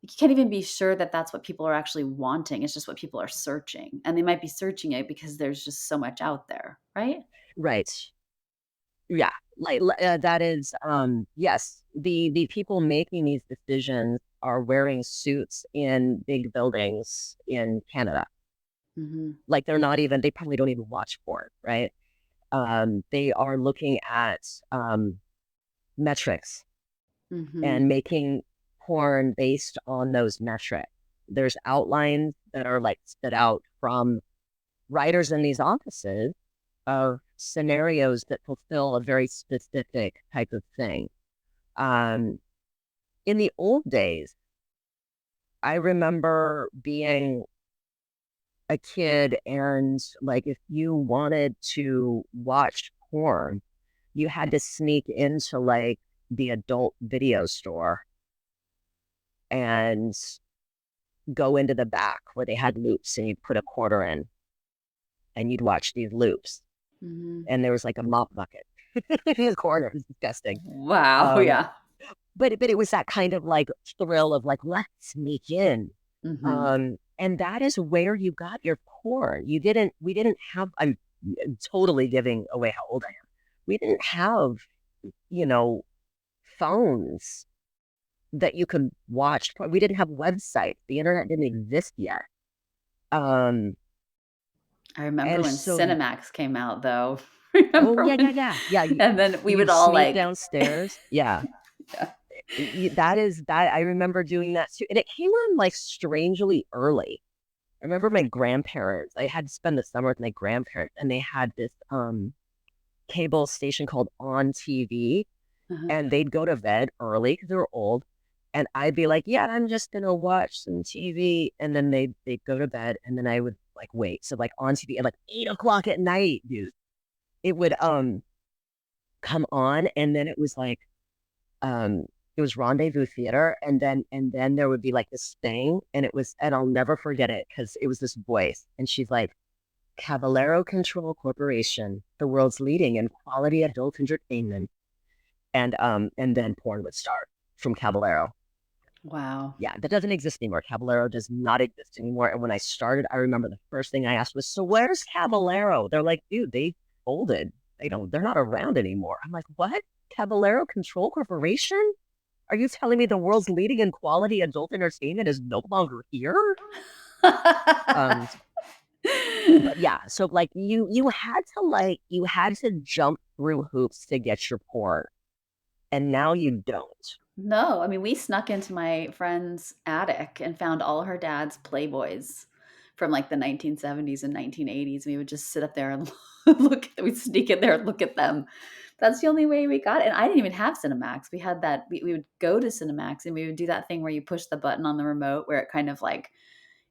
you can't even be sure that that's what people are actually wanting. It's just what people are searching. And they might be searching it because there's just so much out there. Right. right. Yeah, like that is yes, the people making these decisions are wearing suits in big buildings in Canada. Mm-hmm. Like they probably don't even watch porn, right? They are looking at metrics Mm-hmm. and making porn based on those metrics. There's outlines that are like spit out from writers in these offices of scenarios that fulfill a very specific type of thing. Um, in the old days, I remember being a kid and like if you wanted to watch porn, you had to sneak into like the adult video store and go into the back where they had loops and you'd put a quarter in and you'd watch these loops. Mm-hmm. And there was like a mop bucket in the corner. It was disgusting. Wow. Um, Yeah. but it was that kind of like thrill of like, let's sneak in. Mm-hmm. And that is where you got your porn. We didn't have, I'm totally giving away how old I am. We didn't have, you know, phones that you could watch. We didn't have websites. The internet didn't exist yet. Um, I remember and when so, Cinemax came out, though. oh Remember yeah, yeah, when? yeah, yeah. And then we would You'd all sneak like, downstairs. Yeah. yeah. That is that I remember doing that too. And it came on like strangely early. I remember my grandparents, I had to spend the summer with my grandparents and they had this cable station called On TV Uh-huh. and they'd go to bed early because they were old. And I'd be like, yeah, I'm just gonna watch some TV. And then they'd go to bed and then I would like wait. So like on TV at like 8 o'clock at night, dude, it would come on and then um it was Rendezvous Theater and then there would be like this thing and I'll never forget it because it was this voice and she's like Caballero Control Corporation, the world's leading in quality adult entertainment, and then porn would start from Caballero. Wow. Yeah, that doesn't exist anymore. Caballero does not exist anymore. And when I started, I remember the first thing I asked was, so where's Caballero? They're like, dude, they folded. They're not around anymore. I'm like, what? Caballero Control Corporation? Are you telling me the world's leading in quality adult entertainment is no longer here? Um, but yeah, so like you had to jump through hoops to get your porn, and now you don't. No, I mean, we snuck into my friend's attic and found all her dad's Playboys from like the 1970s and 1980s. We would just sit up there and we'd sneak in there and look at them. That's the only way we got it. And I didn't even have Cinemax. We had that, we would go to Cinemax and we would do that thing where you push the button on the remote where it kind of like,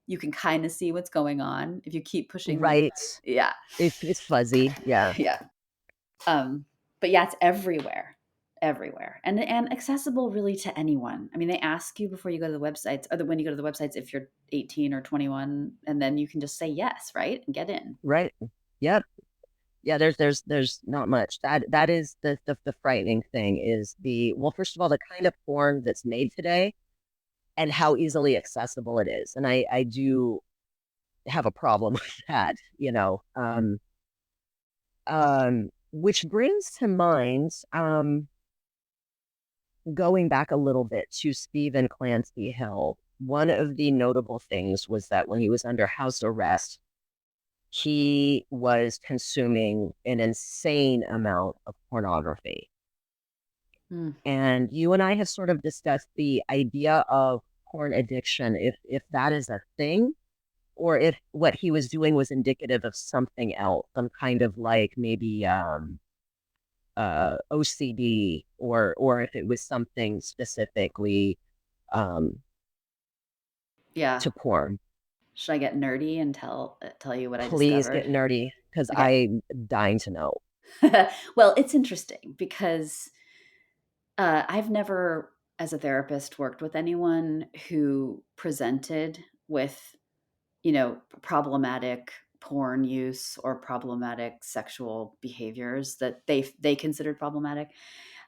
you can kind of see what's going on if you keep pushing the, Right? yeah, It's fuzzy. Yeah. yeah. Um, but yeah, it's everywhere, everywhere, and accessible really to anyone. I mean, they ask you before you go to the websites, or when you go to the websites, if you're 18 or 21, and then you can just say yes, right, and get in. Right. Yep. Yeah. There's not much. That is the frightening thing is the well, first of all, the kind of porn that's made today and how easily accessible it is, and I do have a problem with that. Which brings to mind going back a little bit to Stephen Clancy Hill, one of the notable things was that when he was under house arrest, he was consuming an insane amount of pornography. Mm. And you and I have sort of discussed the idea of porn addiction, if that is a thing, or if what he was doing was indicative of something else, some kind of like maybe OCD, or if it was something specifically um Yeah. to porn. Should I get nerdy and tell you what I Please discovered? get nerdy because Okay. I'm dying to know. Well, it's interesting because I've never, as a therapist, worked with anyone who presented with, problematic porn use or problematic sexual behaviors that they considered problematic.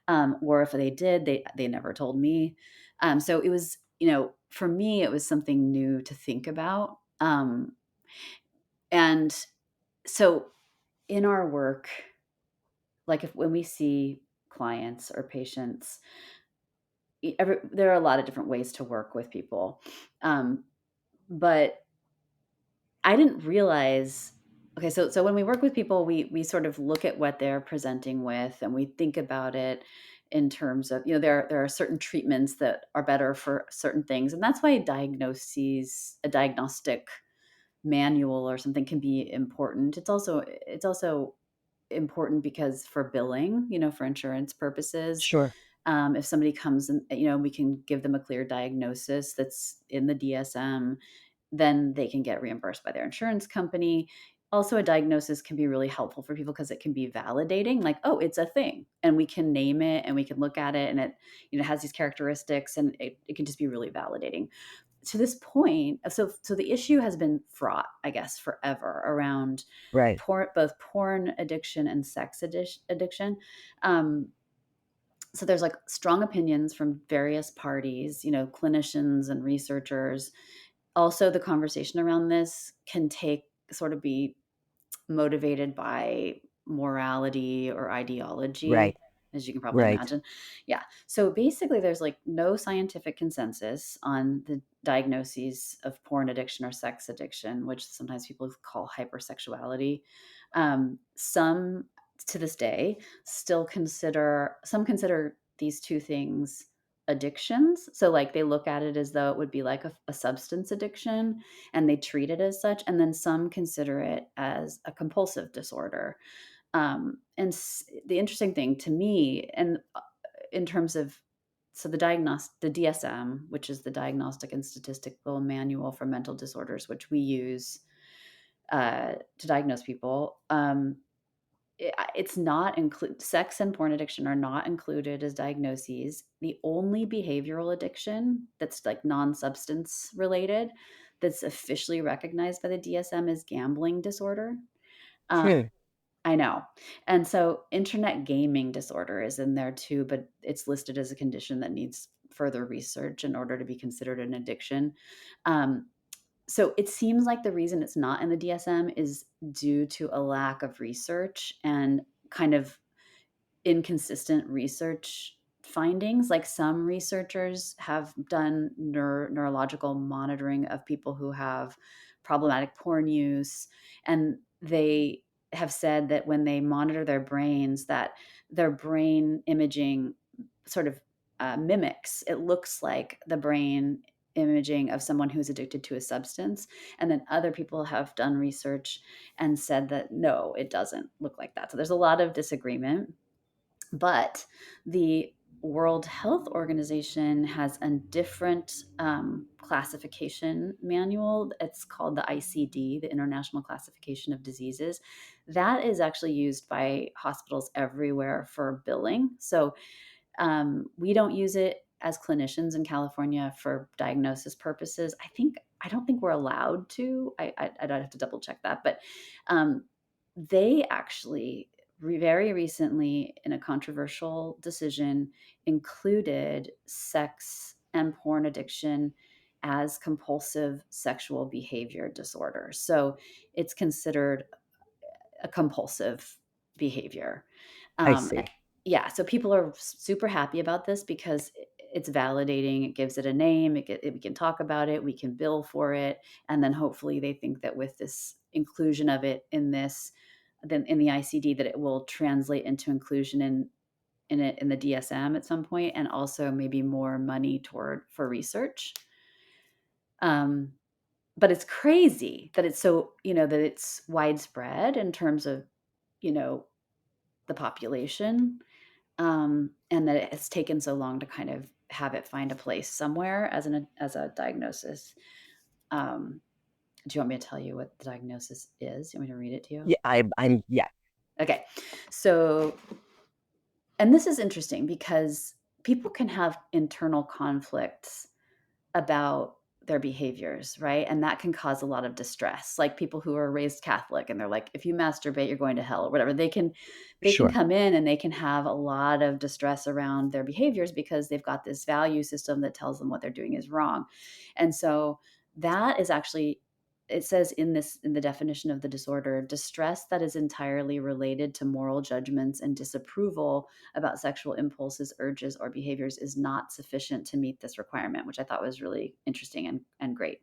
Or if they did, they never told me. So it was, for me, it was something new to think about. And so in our work, like if when we see clients or patients, there are a lot of different ways to work with people. But I didn't realize, okay, so when we work with people, we sort of look at what they're presenting with and we think about it in terms of, there are certain treatments that are better for certain things. And that's why a diagnostic manual or something can be important. It's also important because for billing, for insurance purposes, Sure. if somebody comes and, we can give them a clear diagnosis that's in the DSM, then they can get reimbursed by their insurance company. Also, a diagnosis can be really helpful for people because it can be validating, like, oh, it's a thing, and we can name it and we can look at it, and it, has these characteristics, and it can just be really validating. To this point, so the issue has been fraught, I guess, forever around Right. both porn addiction and sex addiction. Um, so there's like strong opinions from various parties, clinicians and researchers. Also, the conversation around this can sort of be motivated by morality or Right. ideology, as you can probably Right. imagine. Yeah. So basically, there's like no scientific consensus on the diagnoses of porn addiction or sex addiction, which sometimes people call hypersexuality. Some, to this day, some consider these two things addictions. So, like, they look at it as though it would be like a substance addiction and they treat it as such. And then some consider it as a compulsive disorder. The interesting thing to me, and in terms of, so the DSM, which is the Diagnostic and Statistical Manual for Mental Disorders, which we use to diagnose people, it's not include sex and porn addiction are not included as diagnoses. The only behavioral addiction that's like non-substance related that's officially recognized by the DSM is gambling disorder. Uh, Hmm. I know. And so internet gaming disorder is in there too, but it's listed as a condition that needs further research in order to be considered an addiction. Um, so it seems like the reason it's not in the DSM is due to a lack of research and kind of inconsistent research findings. Like some researchers have done neurological monitoring of people who have problematic porn use, and they have said that when they monitor their brains, that their brain imaging sort of mimics. It looks like the brain imaging of someone who's addicted to a substance. And then other people have done research and said that no, it doesn't look like that. So there's a lot of disagreement. But the World Health Organization has a different classification manual. It's called the ICD, the International Classification of Diseases. That is actually used by hospitals everywhere for billing. So we don't use it as clinicians in California for diagnosis purposes. I don't think we're allowed to. I'd have to double check that, but um, they actually very recently, in a controversial decision, included sex and porn addiction as compulsive sexual behavior disorder. So it's considered a compulsive behavior. I Um, see. yeah, so people are super happy about this because it's validating. It gives it a name. We can talk about it. We can bill for it, and then hopefully they think that with this inclusion of it in then in the ICD, that it will translate into inclusion in in it in the DSM at some point, and also maybe more money toward for research. Um, but it's crazy that it's so, that it's widespread in terms of, you know, the population, and that it has taken so long to kind of have it find a place somewhere as a diagnosis. Um, do you want me to tell you what the diagnosis is? You want me to read it to you? Yeah, yeah, Okay. So, and this is interesting because people can have internal conflicts about their behaviors, right? And that can cause a lot of distress. Like people who are raised Catholic and they're like, if you masturbate, you're going to hell or whatever. They can sure. come in and they can have a lot of distress around their behaviors because they've got this value system that tells them what they're doing is wrong. And so that is actually, it says in the definition of the disorder, distress that is entirely related to moral judgments and disapproval about sexual impulses, urges, or behaviors is not sufficient to meet this requirement, which I thought was really interesting and great.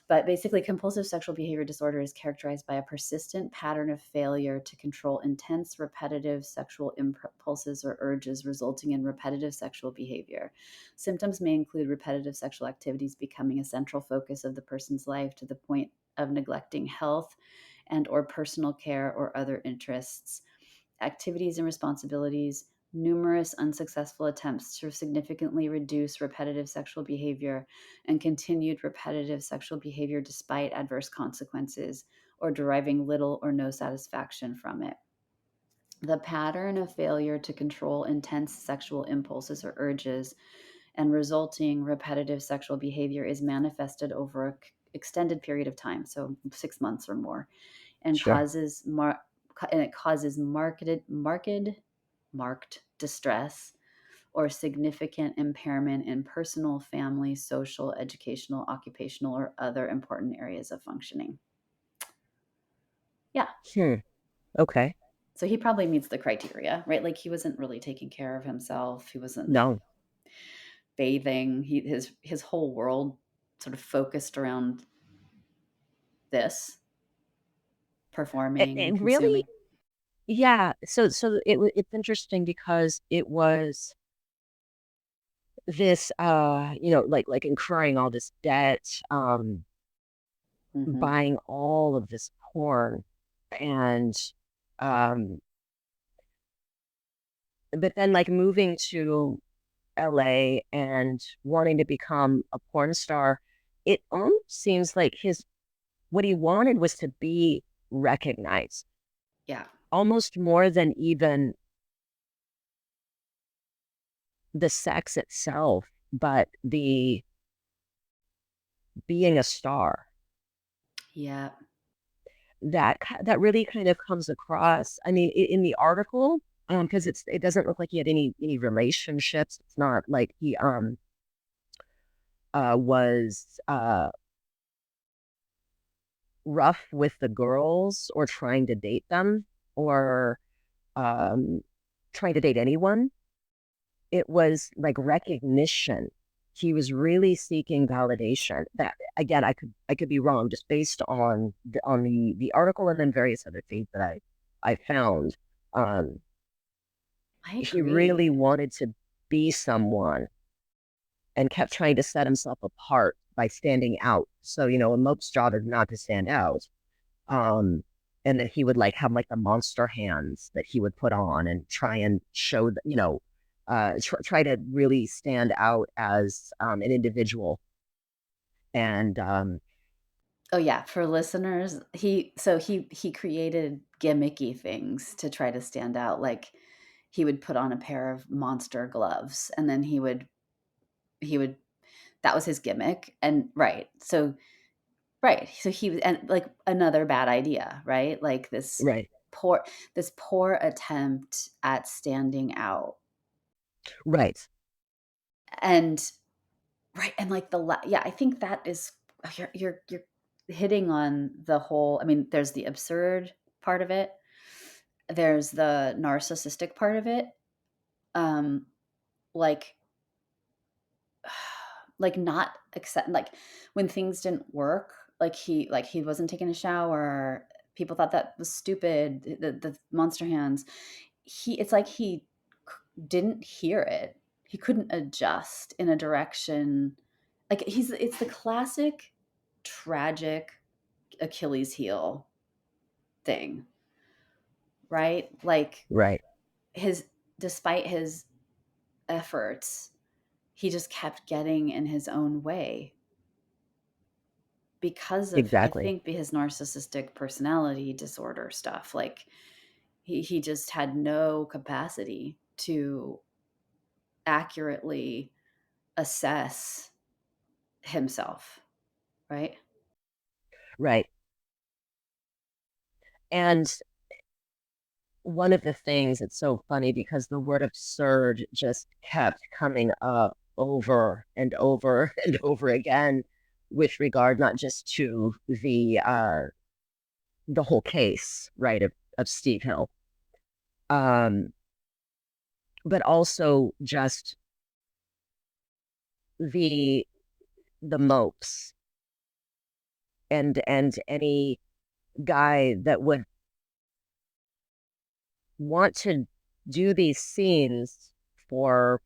But basically, compulsive sexual behavior disorder is characterized by a persistent pattern of failure to control intense, repetitive sexual impulses or urges, resulting in repetitive sexual behavior. Symptoms may include repetitive sexual activities becoming a central focus of the person's life to the point of neglecting health and or personal care or other interests, activities and responsibilities, numerous unsuccessful attempts to significantly reduce repetitive sexual behavior, and continued repetitive sexual behavior despite adverse consequences or deriving little or no satisfaction from it. The pattern of failure to control intense sexual impulses or urges and resulting repetitive sexual behavior is manifested over an extended period of time, so 6 months or more, and Sure. it causes marked distress or significant impairment in personal, family, social, educational, occupational, or other important areas of functioning. Yeah. Hmm. Okay. So he probably meets the criteria, right? Like he wasn't really taking care of himself. He wasn't No. bathing. His whole world sort of focused around this, performing and And really, consuming. yeah. So it's interesting because it was this, like incurring all this debt, Hmm. buying all of this porn, and um, but then like moving to LA and wanting to become a porn star. It almost seems like his what he wanted was to be recognized, Yeah. almost more than even the sex itself, but the being a star. Yeah. That really kind of comes across. I mean, in the article, because it doesn't look like he had any relationships. It's not like he was rough with the girls or trying to date them or um trying to date anyone. It was like recognition. He was really seeking validation. That again, I could be wrong, just based on the article and then various other things that I found. Um, I he agree. really wanted to be someone and kept trying to set himself apart by standing out. So, a Mope's job is not to stand out. Um, and then he would like have like the monster hands that he would put on and try and show that, try to really stand out as an individual. And Oh yeah, for listeners, he created gimmicky things to try to stand out. Like he would put on a pair of monster gloves and then he would that was his gimmick. And right. So he was, and like another bad idea, right? Like right, poor this poor attempt at standing out. right, And right, and like yeah, I think that is you're hitting on the whole. I mean, there's the absurd part of it. There's the narcissistic part of it. Um, like like not accept like when things didn't work, like he wasn't taking a shower. People thought that was stupid. The monster hands. It's like he didn't hear it. He couldn't adjust in a direction. Like it's the classic tragic Achilles heel thing, right? Like Right. his despite his efforts, he just kept getting in his own way because of, I Exactly. think, his narcissistic personality disorder stuff. Like he just had no capacity to accurately assess himself, right? Right. And one of the things, it's so funny because the word absurd just kept coming up over and over and over again with regard not just to the whole case, right, of Steve Hill, um, but also just the the mopes and any guy that would want to do these scenes for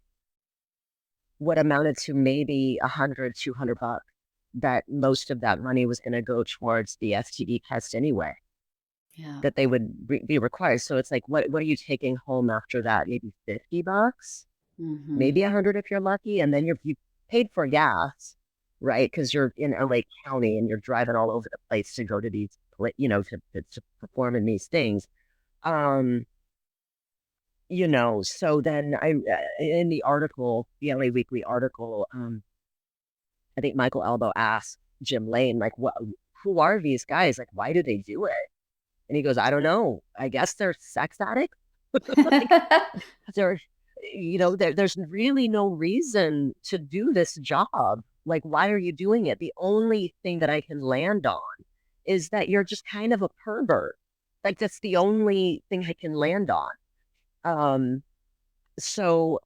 what amounted to maybe 100, 200 bucks, that most of that money was going to go towards the STD test anyway, Yeah. that they would be required. So it's like, what are you taking home after that? Maybe 50 bucks, Mm-hmm. maybe 100 if you're lucky. And then you paid for gas, right? Because you're in LA County and you're driving all over the place to go to these, to perform in these things. Um, so then in the article, the LA Weekly article, I think Michael Albo asked Jim Lane, like, who are these guys? Like, why do they do it? And he goes, I don't know. I guess they're sex addicts. Like, they're, there's really no reason to do this job. Like, why are you doing it? The only thing that I can land on is that you're just kind of a pervert. Like, that's the only thing I can land on. So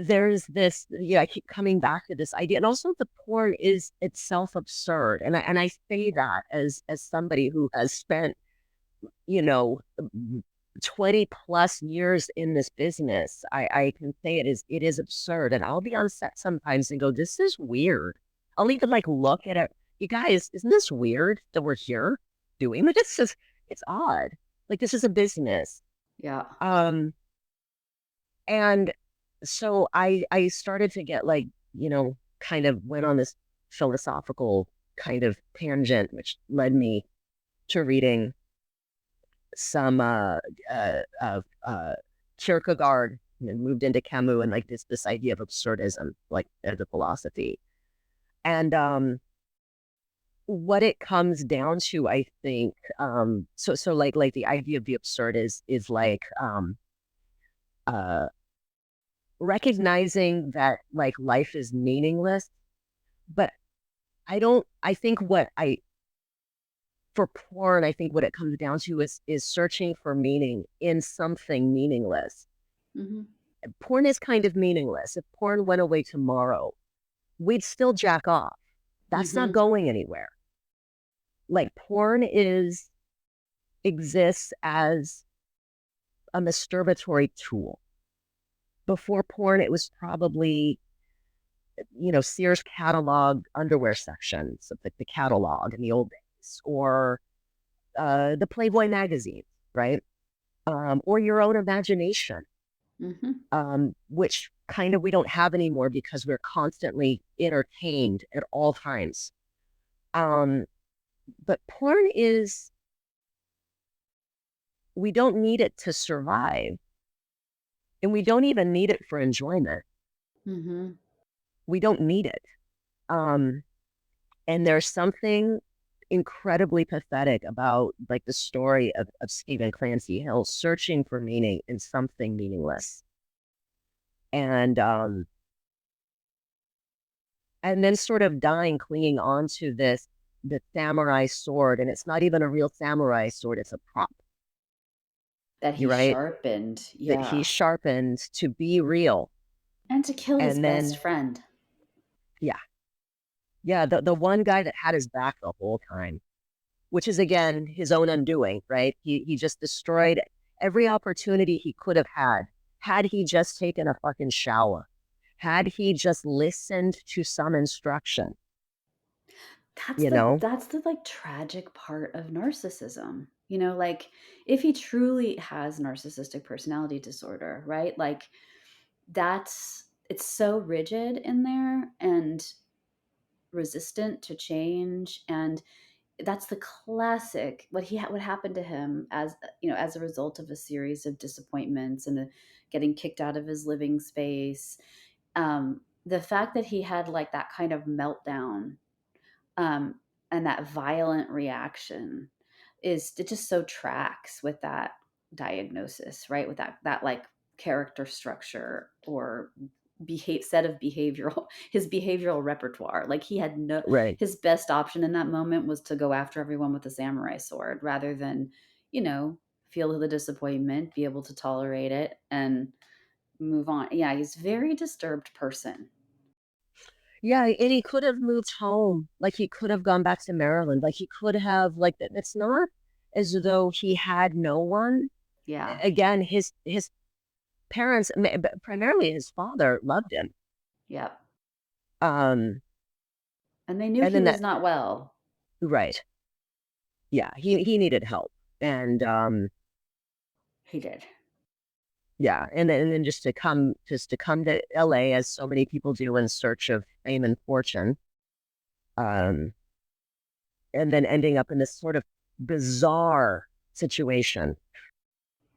there's this, I keep coming back to this idea. And also the porn is itself absurd. And I say that as somebody who has spent, you know, 20 plus years in this business. I can say it is absurd. And I'll be on set sometimes and go, this is weird. I'll even like look at it. You guys, isn't this weird that we're here doing this? It's odd. Like this is a business. Yeah. Um, and so I started to get like, kind of went on this philosophical kind of tangent, which led me to reading some Kierkegaard, and moved into Camus and like this idea of absurdism, like as a philosophy. And what it comes down to, I think, so like the idea of the absurd is like uh recognizing that like life is meaningless, but I think for porn, I think what it comes down to is searching for meaning in something meaningless. Mm-hmm. Porn is kind of meaningless. If porn went away tomorrow, we'd still jack off. That's not Mm-hmm. going anywhere. Like porn exists as a masturbatory tool. Before porn, it was probably, Sears catalog underwear sections of the catalog in the old days, or the Playboy magazine, right? Or your own imagination, Mm-hmm. which kind of we don't have anymore because we're constantly entertained at all times. Um, but porn we don't need it to survive, and we don't even need it for enjoyment. Mm-hmm. We don't need it. Um, and there's something incredibly pathetic about like the story of Stephen Clancy Hill searching for meaning in something meaningless. And then sort of dying, clinging on to the samurai sword, and it's not even a real samurai sword, it's a prop. That he You're right. sharpened. That he Yeah. sharpened to be real. And to kill his And best then, friend. yeah, yeah, the one guy that had his back the whole time, which is again his own undoing, right? He just destroyed. every opportunity he could have had he just taken a fucking shower, had he just listened to some instruction, That's you the know? that's the, like, tragic part of narcissism, like, if he truly has narcissistic personality disorder, right? Like, it's so rigid in there and resistant to change, and that's the classic what happened to him as a result of a series of disappointments and getting kicked out of his living space. The fact that he had, like, that kind of meltdown, um, and that violent reaction it just so tracks with that diagnosis, right? With that like character structure or set of behavioral his behavioral repertoire. Like, he had no Right. his best option in that moment was to go after everyone with a samurai sword rather than, you know, feel the disappointment, be able to tolerate it and move on. Yeah, he's a very disturbed person. Yeah, and he could have moved home. Like, he could have gone back to Maryland. Like, he could have, like, it's not as though he had no one. Yeah. Again, his parents, but primarily his father, loved him. Yep. Um, And they knew and he then was that, not well. right. Yeah, he needed help. And He did. yeah, and then just to come to LA as so many people do in search of fame and fortune. Um, and then ending up in this sort of bizarre situation.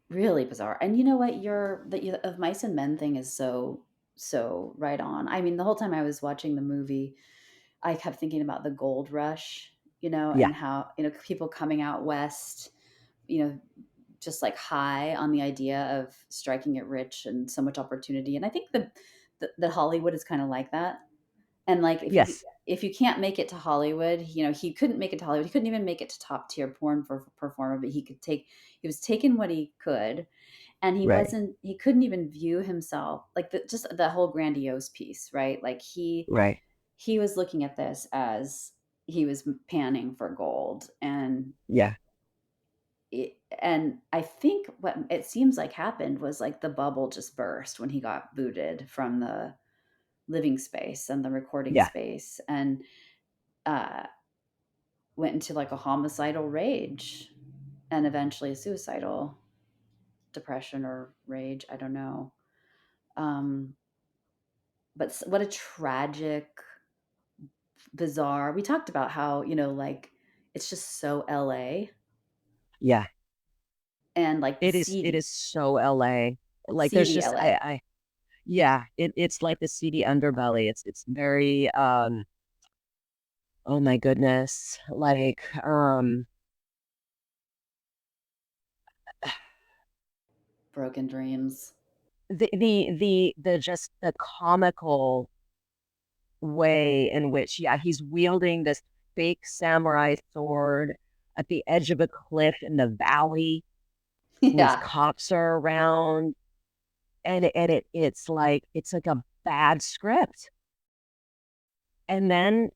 Really bizarre. And you know what? The of Mice and Men thing is so right on. I mean, the whole time I was watching the movie, I kept thinking about the gold rush, Yeah. and how, people coming out west, you know, just like high on the idea of striking it rich and so much opportunity. And I think the Hollywood is kind of like that. And, like, Yes. if you can't make it to Hollywood, he couldn't make it to Hollywood. He couldn't even make it to top tier porn for performer, but he was taking what he could, and Right. he couldn't even view himself like just the whole grandiose piece, right? Like, Right. he was looking at this as he was panning for gold, and Yeah. I think what it seems like happened was, like, the bubble just burst when he got booted from the living space and the recording Yeah. space, and uh, went into, like, a homicidal rage and eventually a suicidal depression or rage. I don't know. Um, but what a tragic, bizarre. We talked about how, like, it's just so LA Yeah. and, like, the It is so LA. Like, there's seedy just LA. yeah, it's like the seedy underbelly. It's very oh my goodness. Like Broken dreams. the just the comical way in which, yeah, he's wielding this fake samurai sword at the edge of a cliff in the valley. These Yeah, cops are around, and it's like a bad script. And then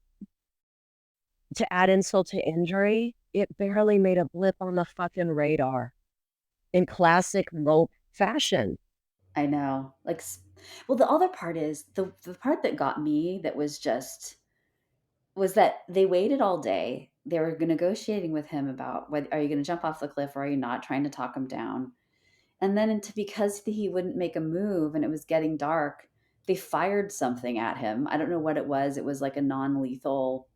to add insult to injury, it barely made a blip on the fucking radar in classic Mope fashion. I know. Like, well, the other part is the part that got me that was that they waited all day. They were negotiating with him about whether are you going to jump off the cliff or are you not, trying to talk him down. And then because he wouldn't make a move and it was getting dark, they fired something at him. I don't know what it was. It was like a non-lethal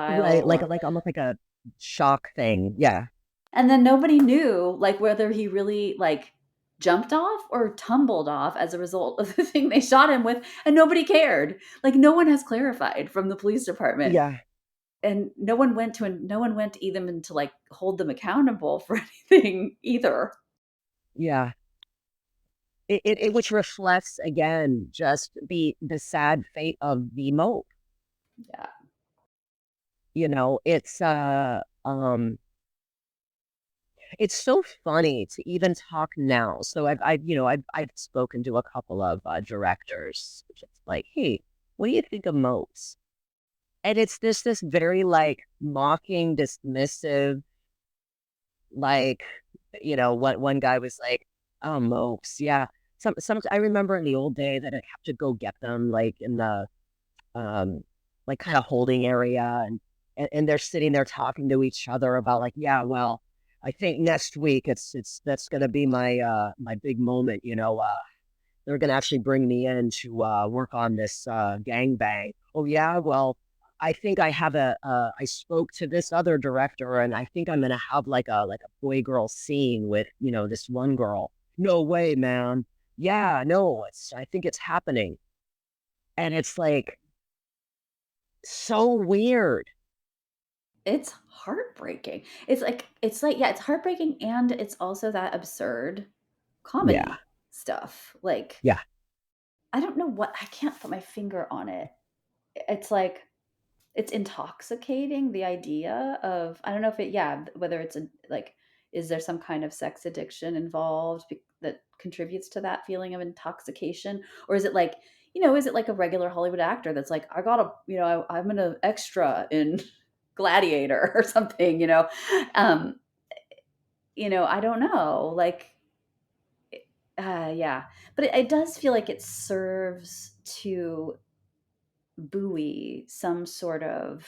Right, projectile or like almost like a shock thing. Yeah, and then nobody knew, like, whether he really, like, jumped off or tumbled off as a result of the thing they shot him with, and nobody cared. Like, no one has clarified from the police department, yeah, and no one went even to, like, hold them accountable for anything either. yeah. It which reflects again just the sad fate of the Mope. Yeah. It's so funny to even talk now. So I've spoken to a couple of directors, just like, hey, what do you think of Mopes? And it's this very like mocking, dismissive, Like, one guy was like, "Oh, Mopes, yeah." Some I remember in the old day that I'd have to go get them like in the um like kind of holding area, and they're sitting there talking to each other about like, yeah, well, I think next week it's that's gonna be my big moment, they're gonna actually bring me in to work on this gangbang. Oh yeah, well, I think I spoke to this other director, and I think I'm gonna have like a boy girl scene with this one girl. No way, man. Yeah, no, I think it's happening, and it's like so weird. It's heartbreaking. It's like yeah, it's heartbreaking, and it's also that absurd Yeah, comedy stuff. Like, yeah, I don't know what, I can't put my finger on it. It's like it's intoxicating, the idea of, I don't know if it, yeah, whether it's like, is there some kind of sex addiction involved that contributes to that feeling of intoxication, or is it like, is it like a regular Hollywood actor that's like, I gotta, I'm an extra in Gladiator or something, um I don't know, like, yeah, but it does feel like it serves to buoy some sort of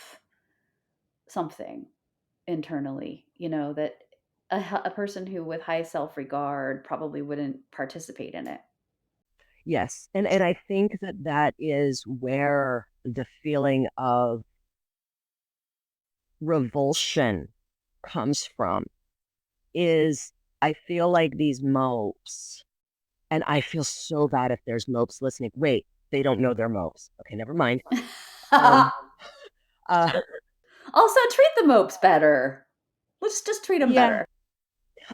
something internally, that a person who with high self-regard probably wouldn't participate in it. yes, and I think that is where the feeling of revulsion comes from. Is I feel like these mopes, and I feel so bad if there's mopes listening. Wait, they don't know they're mopes. Okay, never mind. Um, uh, Also, treat the mopes better. Let's just treat them yeah,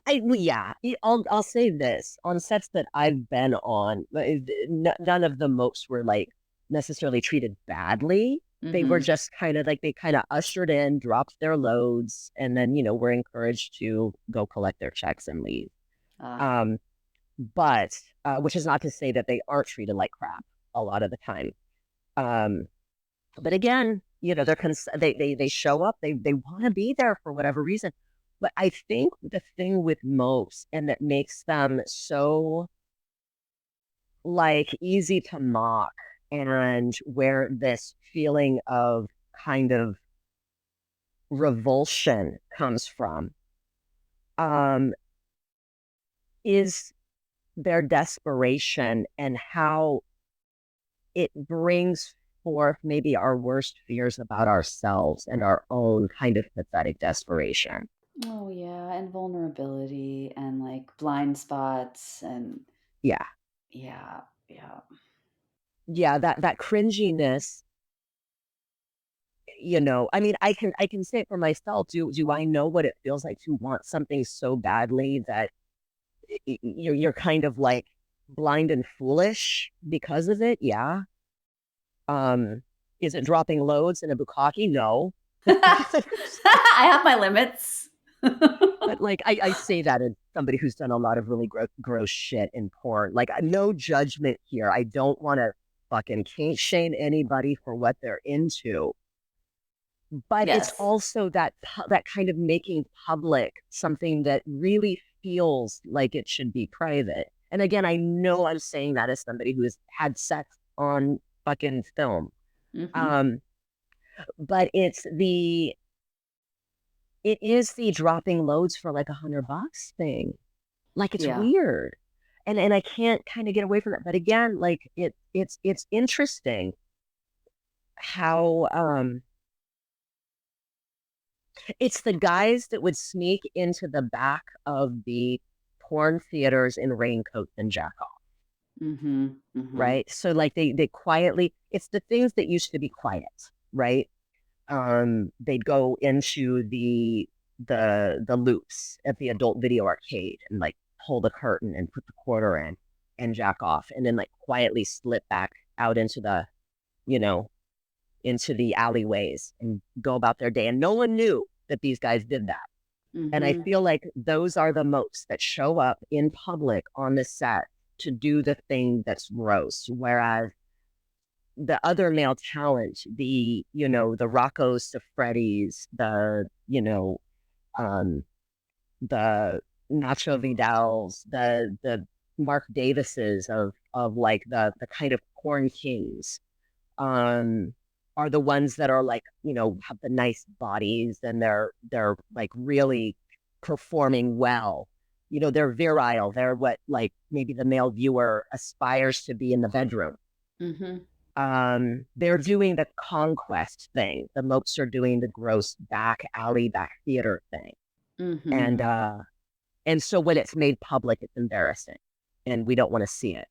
better. well, yeah. I'll say this on sets that I've been on. None of the mopes were like necessarily treated badly. They were Hmm. just kind of like they kind of ushered in, dropped their loads, and then were encouraged to go collect their checks and leave. Ah, Um, but which is not to say that they aren't treated like crap a lot of the time. Um, but again, they show up, they want to be there for whatever reason. But I think the thing with most and that makes them so like easy to mock and where this feeling of kind of revulsion comes from um is their desperation and how it brings forth maybe our worst fears about ourselves and our own kind of pathetic desperation. oh yeah, and vulnerability and like blind spots and Yeah. yeah, yeah. Yeah, that cringiness, I mean, I can say it for myself. Do I know what it feels like to want something so badly that you're kind of like blind and foolish because of it? Yeah. Um, is it dropping loads in a bukkake? No. I have my limits. But like I say that as somebody who's done a lot of really gross shit in porn. Like no judgment here. I don't want to fucking kink shame anybody for what they're into. But it's Yes. also that kind of making public something that really feels like it should be private. And again, I know I'm saying that as somebody who has had sex on fucking film. Hmm. Um, but it is the dropping loads for like $100 thing. Like it's Yeah. weird. And I can't kind of get away from that. But again, like it's interesting how it's the guys that would sneak into the back of the porn theaters in raincoats and jack off, Hmm. Hmm. right? So like they quietly, it's the things that used to be quiet, right? They'd go into the loops at the adult video arcade and like pull the curtain and put the quarter in and jack off, and then like quietly slip back out you know, into the alleyways and go about their day. And no one knew that these guys did that. And I Hmm. feel like those are the most that show up in public on the set to do the thing that's gross. Whereas the other male talent, the Rocco's, the Freddy's, um, the Nacho Vidals, the Mark Davises of like the kind of corn kings, um, are the ones that are like, have the nice bodies and they're like really performing well. They're virile. They're what like maybe the male viewer aspires to be in the bedroom. Mm-hmm. They're doing the conquest thing. The Mopes are doing the gross back theater thing. And Mm-hmm. uh and so when it's made public, it's embarrassing and we don't want to see it.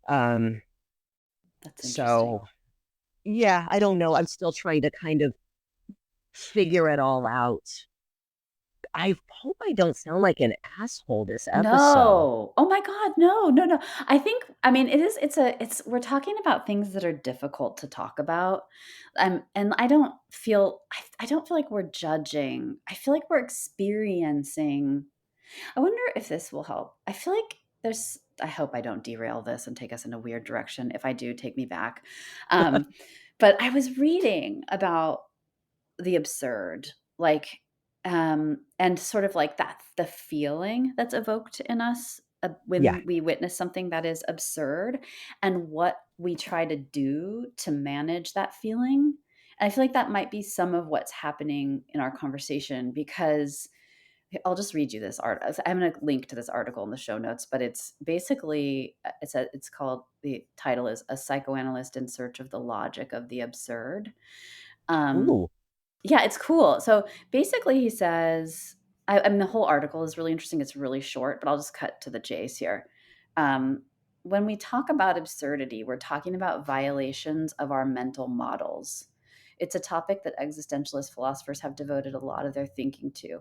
Um, That's interesting. so yeah, I don't know. I'm still trying to kind of figure it all out. I hope I don't sound like an asshole this episode. No. Oh my God. No, no, no. I mean, we're talking about things that are difficult to talk about. And I don't feel like we're judging. I feel like we're experiencing. I wonder if this will help. I hope I don't derail this and take us in a weird direction. If I do, take me back. Um, but I was reading about the absurd, like, and sort of like that, the feeling that's evoked in us Yeah. when we witness something that is absurd, and what we try to do to manage that feeling. And I feel like that might be some of what's happening in our conversation, because I'll just read you this art. I'm going to link to this article in the show notes, but it's basically it's called, the title is "A Psychoanalyst in Search of the Logic of the Absurd." Um, Ooh. yeah, it's cool. So basically, he says, I mean, the whole article is really interesting. It's really short, but I'll just cut to the chase here. Um, when we talk about absurdity, we're talking about violations of our mental models. It's a topic that existentialist philosophers have devoted a lot of their thinking to.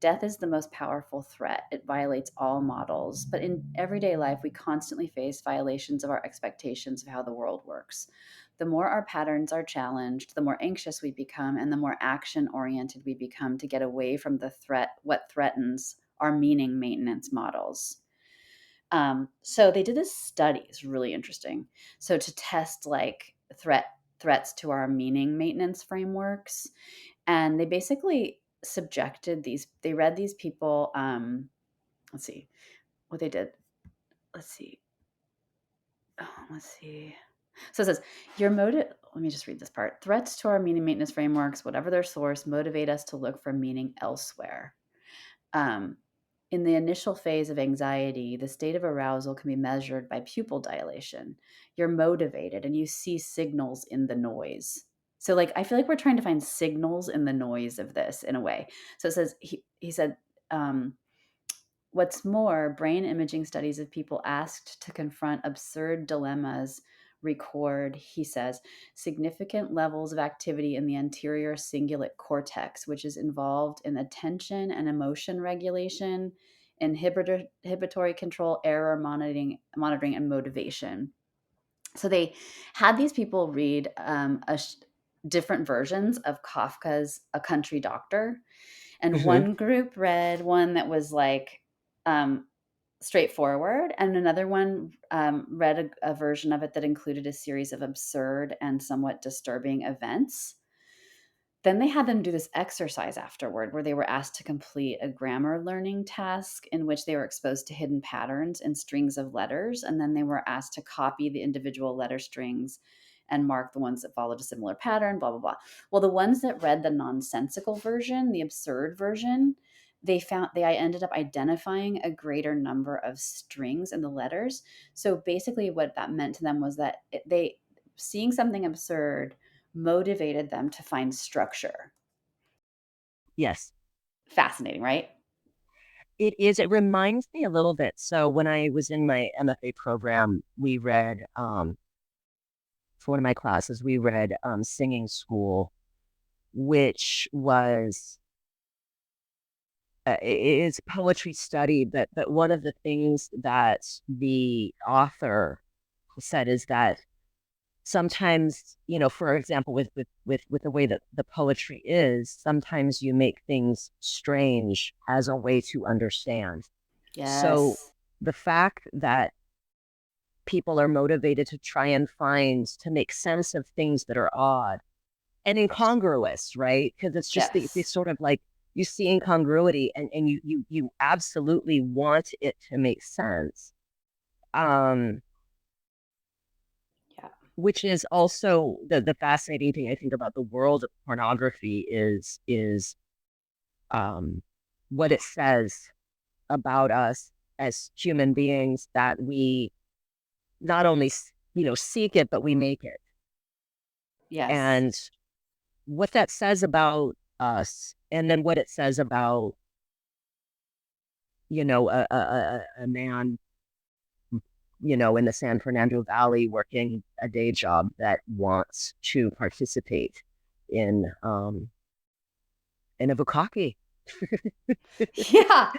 Death is the most powerful threat. It violates all models. But in everyday life, we constantly face violations of our expectations of how the world works. The more our patterns are challenged, the more anxious we become and the more action oriented we become to get away from what threatens our meaning maintenance models. So they did this study. It's really interesting. So to test like threats to our meaning maintenance frameworks, and they basically they read these people. Let's see what they did. Let's see. Let's see. So it says, your motive, let me just read this part. Threats to our meaning maintenance frameworks, whatever their source, motivate us to look for meaning elsewhere. Um, in the initial phase of anxiety, the state of arousal can be measured by pupil dilation. You're motivated and you see signals in the noise. So, like, I feel like we're trying to find signals in the noise of this in a way. So it says, he said, um, what's more, brain imaging studies of people asked to confront absurd dilemmas record, he says, significant levels of activity in the anterior cingulate cortex, which is involved in attention and emotion regulation, inhibitory control, error monitoring, and motivation. So they had these people read different versions of Kafka's A Country Doctor, and Hmm. one group read one that was like um, straightforward, and another one read a version of it that included a series of absurd and somewhat disturbing events. Then they had them do this exercise afterward where they were asked to complete a grammar learning task in which they were exposed to hidden patterns in strings of letters. And then they were asked to copy the individual letter strings and mark the ones that followed a similar pattern, blah, blah, blah. Well, the ones that read the nonsensical version, the absurd version, they ended up identifying a greater number of strings in the letters. So basically, what that meant to them was that they seeing something absurd motivated them to find structure. Yes, Fascinating, right? it is. It reminds me a little bit. So when I was in my MFA program, we read for one of my classes, we read Singing School, which was it is poetry study, but one of the things that the author said is that sometimes, for example, with the way that the poetry is, sometimes you make things strange as a way to understand. So Yes. the fact that people are motivated to try and find to make sense of things that are odd and incongruous, right? Because it's just the Yes. sort of like you see incongruity, and you absolutely want it to make sense. Um, Yeah. which is also the fascinating thing I think about the world of pornography is what it says about us as human beings, that we not only seek it, but we make it. Yes. And what that says about us, and then what it says about a man in the San Fernando Valley working a day job that wants to participate in a bukkake. Yeah.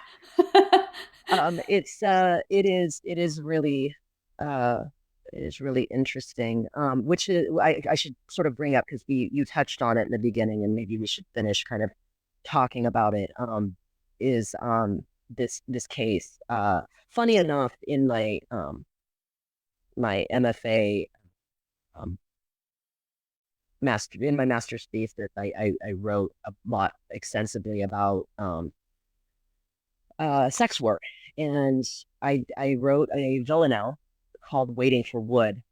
It is really uh it is really interesting. Which is I should sort of bring up, because you touched on it in the beginning, and maybe we should finish kind of talking about it. Is this case. Funny enough, in my MFA, um my master's thesis, I wrote a lot extensively about sex work. And I wrote a villanelle called Waiting for Wood,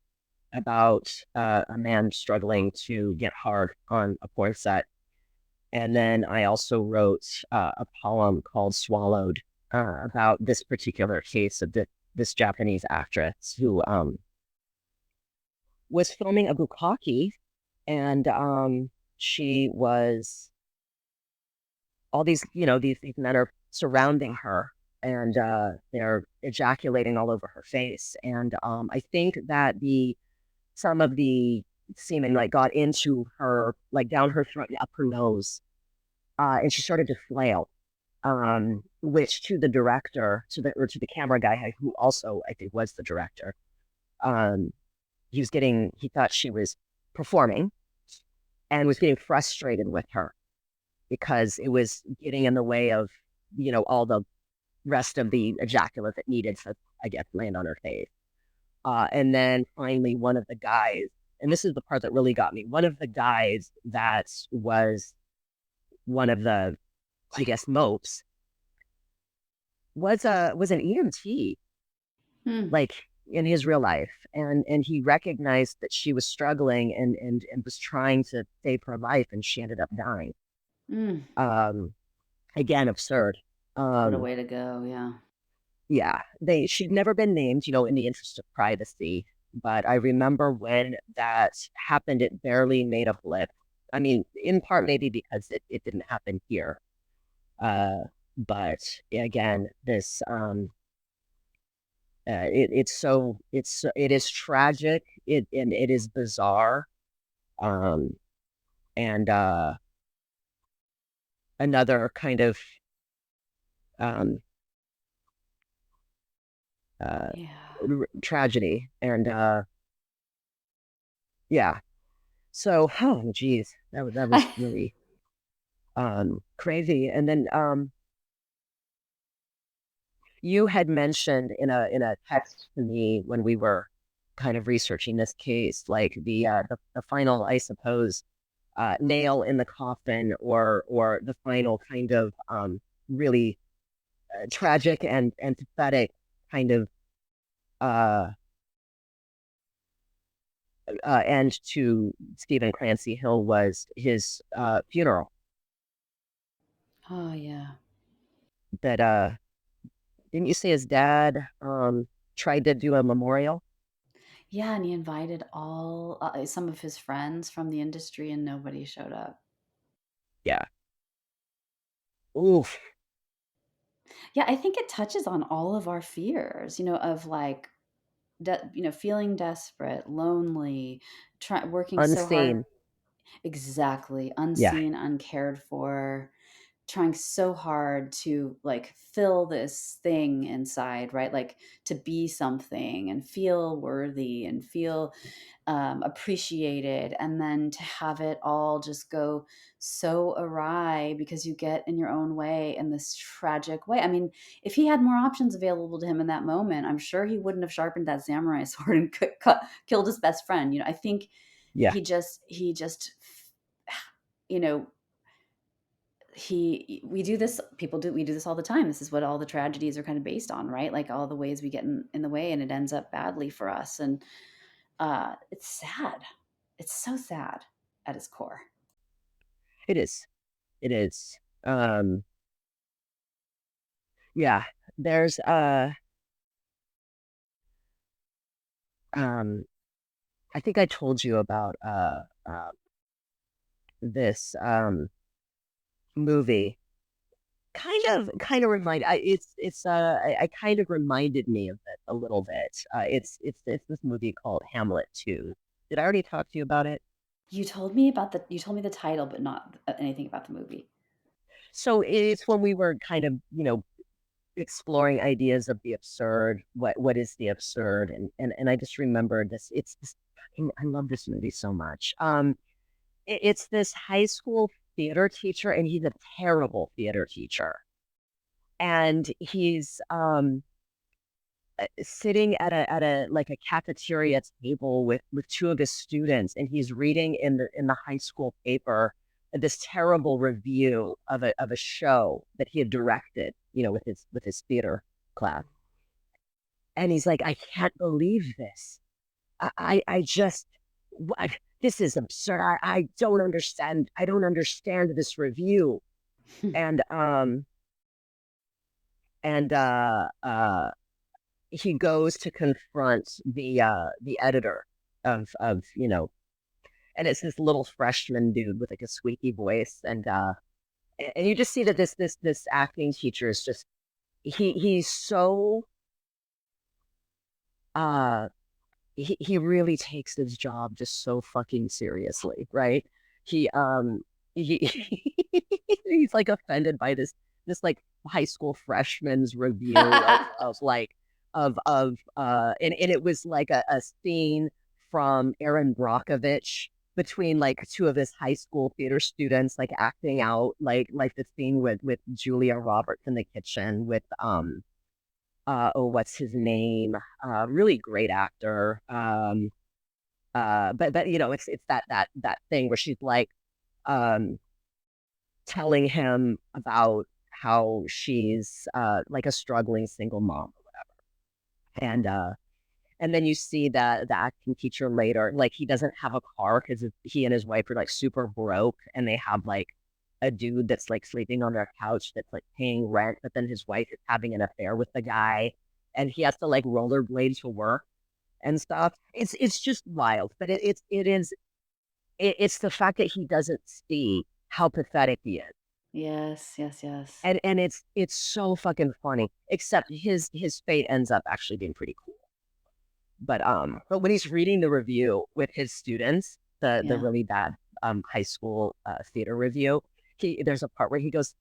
about a man struggling to get hard on a porn set. And then I also wrote a poem called Swallowed, about this particular case of this Japanese actress who was filming a bukkake, and she was all these men are surrounding her, and they're ejaculating all over her face. And I think that the some of the semen like got into her, like down her throat and up her nose, and she started to flail. Which to the director, to the camera guy, who also I think was the director, um, he thought she was performing, and was getting frustrated with her because it was getting in the way of all the rest of the ejaculate that needed to, I guess, land on her face. And then finally, one of the guys, and this is the part that really got me, one of the guys that was one of the, I guess, mopes, was an EMT, Hmm. like in his real life, and he recognized that she was struggling, and was trying to save her life, and she ended up dying. Mm. Um, Again, absurd. What a Um, way to go. Yeah. yeah, she'd never been named, in the interest of privacy. But I remember when that happened, it barely made a blip. I mean, in part maybe because it didn't happen here. But again, this it is tragic. It is bizarre. Um, and Another kind of um uh Yeah. tragedy. And yeah. So, oh, geez, that was I, really crazy. And then you had mentioned in a text to me when we were kind of researching this case, like the final, I suppose, nail in the coffin, or the final kind of really tragic and pathetic kind of uh, end to Stephen Clancy Hill was his funeral. oh, yeah. That didn't you say his dad tried to do a memorial? Yeah. And he invited some of his friends from the industry, and nobody showed up. Yeah. Oof. Yeah. I think it touches on all of our fears, of like, feeling desperate, lonely, working so hard. Unseen. Exactly. Yeah. Unseen, uncared for, trying so hard to like fill this thing inside, right? Like to be something and feel worthy and feel appreciated, and then to have it all just go so awry because you get in your own way in this tragic way. I mean, if he had more options available to him in that moment, I'm sure he wouldn't have sharpened that samurai sword and killed his best friend. I think Yeah. he just you know we do this, we do this all the time. This is what all the tragedies are kind of based on, right? Like all the ways we get in the way and it ends up badly for us. And it's sad. It's so sad at its core. It is. It is. Yeah. There's I think I told you about this movie. Kind of I kind of reminded me of it a little bit. It's this movie called Hamlet 2. Did I already talk to you about it? You told me the title, but not anything about the movie. So it's when we were kind of, exploring ideas of the absurd. What is the absurd? And I just remembered this. It's this I love this movie so much. It's this high school theater teacher, and he's a terrible theater teacher. And he's sitting at a like a cafeteria table with two of his students, and he's reading in the high school paper this terrible review of a show that he had directed, with his theater class. And he's like, I can't believe this. I just what, this is absurd. I don't understand. I don't understand this review. And and he goes to confront the editor of and it's this little freshman dude with like a squeaky voice. And you just see that this acting teacher is just he's so uh he really takes his job just so fucking seriously, right? He he he's like offended by this like high school freshman's review of like and it was like a scene from Aaron Brockovich between like two of his high school theater students like acting out like the scene with Julia Roberts in the kitchen with oh, what's his name? Really great actor. But it's that thing where she's like um telling him about how she's like a struggling single mom or whatever. And then you see that the acting teacher later, like he doesn't have a car because he and his wife are like super broke, and they have like a dude that's like sleeping on their couch that's like paying rent, but then his wife is having an affair with the guy, and he has to like rollerblade to work and stuff. It's just wild, but it's the fact that he doesn't see how pathetic he is. Yes, yes, yes. And it's so fucking funny. Except his fate ends up actually being pretty cool. But when he's reading the review with his students, the Yeah. really bad high school theater review, there's a part where he goes,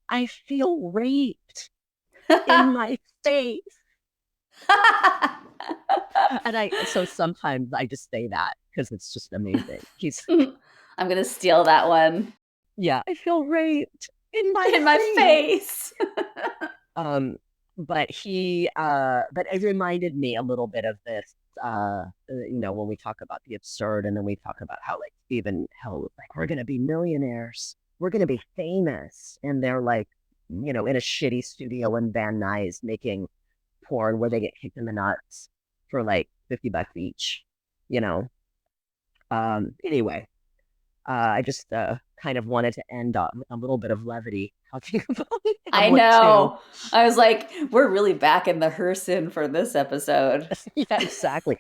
"I feel raped in my face," and so sometimes I just say that because it's just amazing. I'm gonna steal that one Yeah, I feel raped in my in my face. face. Um, but it reminded me a little bit of this, when we talk about the absurd, and then we talk about how like Stephen Hill was like, we're gonna be millionaires, we're gonna be famous, and they're like, in a shitty studio in Van Nuys making porn where they get kicked in the nuts for like $50 each, you know. Anyway, I just kind of wanted to end on a little bit of levity talking about I Hamlet 2. know. I was like, we're really back in the Herson for this episode. Yeah, exactly.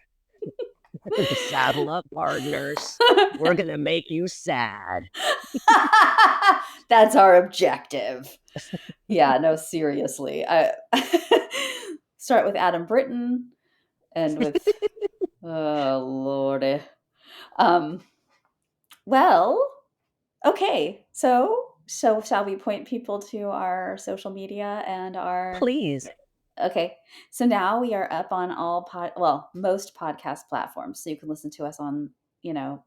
Saddle up, partners. We're going to make you sad. That's our objective. Yeah, no, seriously. I start with Adam Britton and with oh lordy. Um well, okay. So shall we point people to our social media and our Please. okay. So now we are up on most podcast platforms. So you can listen to us on,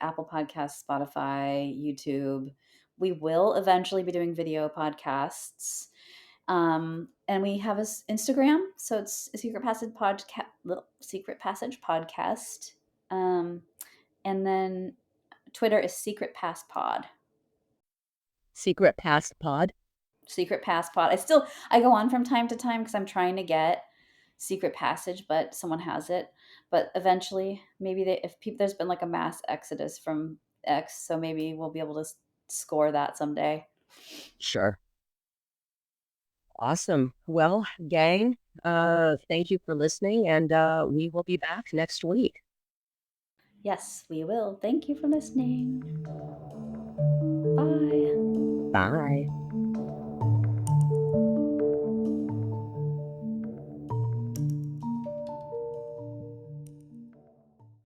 Apple Podcasts, Spotify, YouTube. We will eventually be doing video podcasts. And we have Instagram. So it's a Secret Passage Podcast. And then Twitter is Secret Pass Pod. Secret Past Pod. Secret Pass Pod. I go on from time to time because I'm trying to get Secret Passage, but someone has it. But eventually, maybe if people, there's been like a mass exodus from X, so maybe we'll be able to score that someday. Sure. Awesome. Well, gang, thank you for listening, and we will be back next week. Yes, we will. Thank you for listening. Bye. Bye.